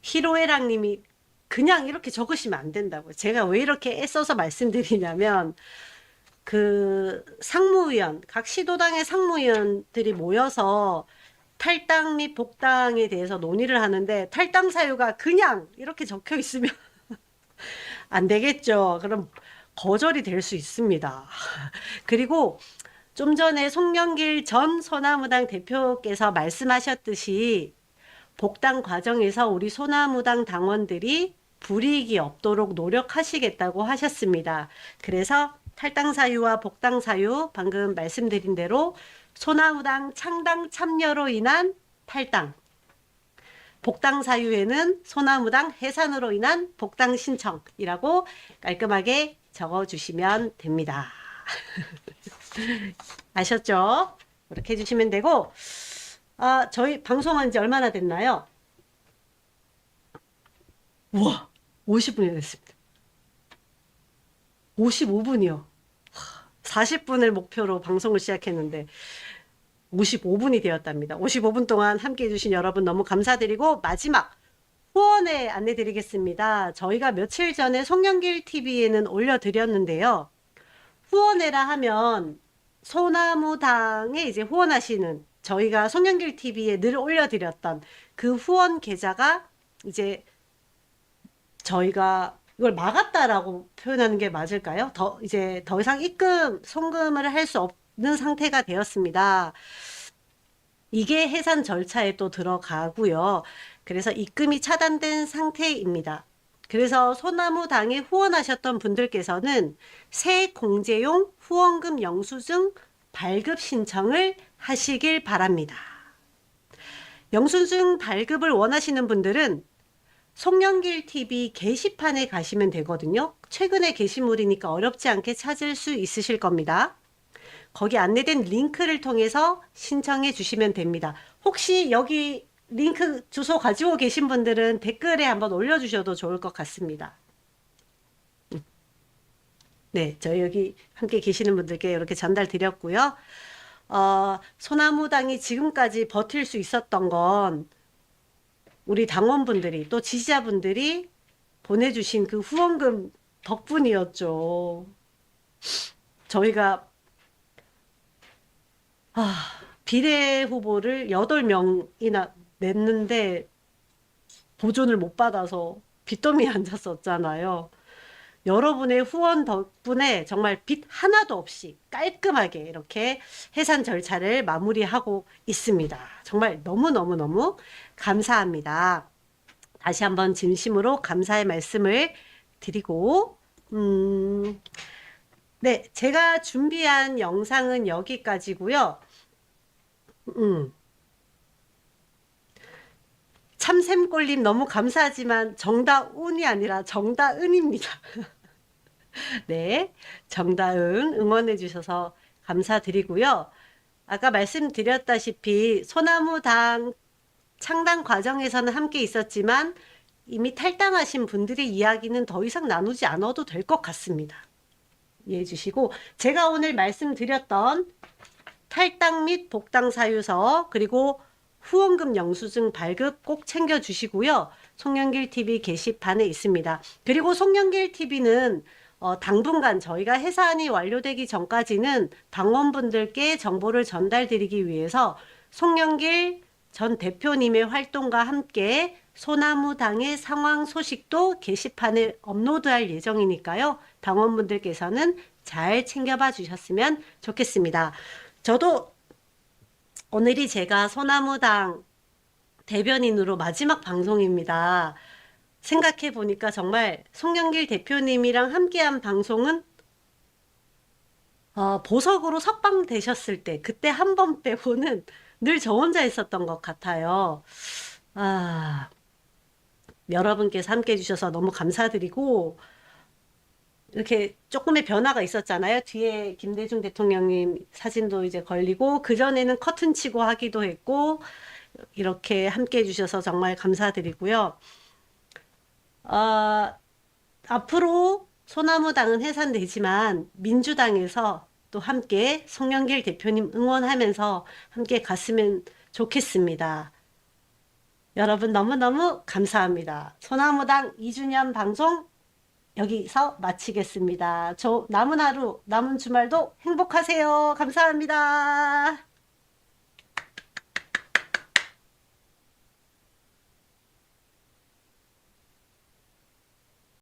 히로에랑 님이 그냥 이렇게 적으시면 안 된다고. 제가 왜 이렇게 애써서 말씀드리냐면 그 상무위원, 각 시도당의 상무위원들이 모여서 탈당 및 복당에 대해서 논의를 하는데 탈당 사유가 그냥 이렇게 적혀 있으면 안 되겠죠. 그럼 거절이 될 수 있습니다. 그리고 좀 전에 송영길 전 소나무당 대표께서 말씀하셨듯이 복당 과정에서 우리 소나무당 당원들이 불이익이 없도록 노력하시겠다고 하셨습니다. 그래서 탈당 사유와 복당 사유 방금 말씀드린 대로 소나무당 창당 참여로 인한 탈당, 복당 사유에는 소나무당 해산으로 인한 복당 신청이라고 깔끔하게 적어주시면 됩니다. 아셨죠? 이렇게 해주시면 되고 저희 방송한 지 얼마나 됐나요? 우와 50분이 됐습니다. 55분이요. 40분을 목표로 방송을 시작했는데 55분이 되었답니다. 55분 동안 함께 해주신 여러분 너무 감사드리고 마지막 후원회 안내드리겠습니다. 저희가 며칠 전에 송영길 TV에는 올려드렸는데요. 후원회라 하면 소나무당에 이제 후원하시는 저희가 송영길 TV에 늘 올려드렸던 그 후원 계좌가 이제 저희가 이걸 막았다라고 표현하는 게 맞을까요? 이제 더 이상 송금을 할 수 없는 상태가 되었습니다. 이게 해산 절차에 또 들어가고요. 그래서 입금이 차단된 상태입니다. 그래서 소나무당에 후원하셨던 분들께서는 새 공제용 후원금 영수증 발급 신청을 하시길 바랍니다. 영수증 발급을 원하시는 분들은 송영길 TV 게시판에 가시면 되거든요. 최근에 게시물이니까 어렵지 않게 찾을 수 있으실 겁니다. 거기 안내된 링크를 통해서 신청해 주시면 됩니다. 혹시 여기 링크 주소 가지고 계신 분들은 댓글에 한번 올려주셔도 좋을 것 같습니다. 네, 저희 여기 함께 계시는 분들께 이렇게 전달 드렸고요. 소나무당이 지금까지 버틸 수 있었던 건 우리 당원분들이 또 지지자분들이 보내주신 그 후원금 덕분이었죠. 저희가 비례 후보를 8명이나 냈는데 보존을 못 받아서 빚더미에 앉았었잖아요. 여러분의 후원 덕분에 정말 빚 하나도 없이 깔끔하게 이렇게 해산 절차를 마무리하고 있습니다. 정말 너무너무너무 감사합니다. 다시 한번 진심으로 감사의 말씀을 드리고, 네, 제가 준비한 영상은 여기까지고요. 참샘골님 너무 감사하지만 정다운이 아니라 정다은입니다. 네, 정다은 응원해 주셔서 감사드리고요. 아까 말씀드렸다시피 소나무당 창당 과정에서는 함께 있었지만 이미 탈당하신 분들의 이야기는 더 이상 나누지 않아도 될 것 같습니다. 이해해 주시고, 제가 오늘 말씀드렸던 탈당 및 복당 사유서 그리고 후원금 영수증 발급 꼭 챙겨주시고요. 송영길 TV 게시판에 있습니다. 그리고 송영길 TV는 당분간 저희가 해산이 완료되기 전까지는 당원분들께 정보를 전달드리기 위해서 송영길 전 대표님의 활동과 함께 소나무당의 상황 소식도 게시판에 업로드할 예정이니까요. 당원분들께서는 잘 챙겨봐 주셨으면 좋겠습니다. 저도 오늘이 제가 소나무당 대변인으로 마지막 방송입니다. 생각해 보니까 정말 송영길 대표님이랑 함께한 방송은 보석으로 석방되셨을 때 그때 한 번 빼고는 늘 저 혼자 있었던 것 같아요. 여러분께서 함께 해주셔서 너무 감사드리고, 이렇게 조금의 변화가 있었잖아요. 뒤에 김대중 대통령님 사진도 이제 걸리고, 그전에는 커튼 치고 하기도 했고, 이렇게 함께 해주셔서 정말 감사드리고요. 앞으로 소나무당은 해산되지만 민주당에서 또 함께 송영길 대표님 응원하면서 함께 갔으면 좋겠습니다. 여러분 너무너무 감사합니다. 소나무당 2주년 방송 여기서 마치겠습니다. 남은 하루, 남은 주말도 행복하세요. 감사합니다.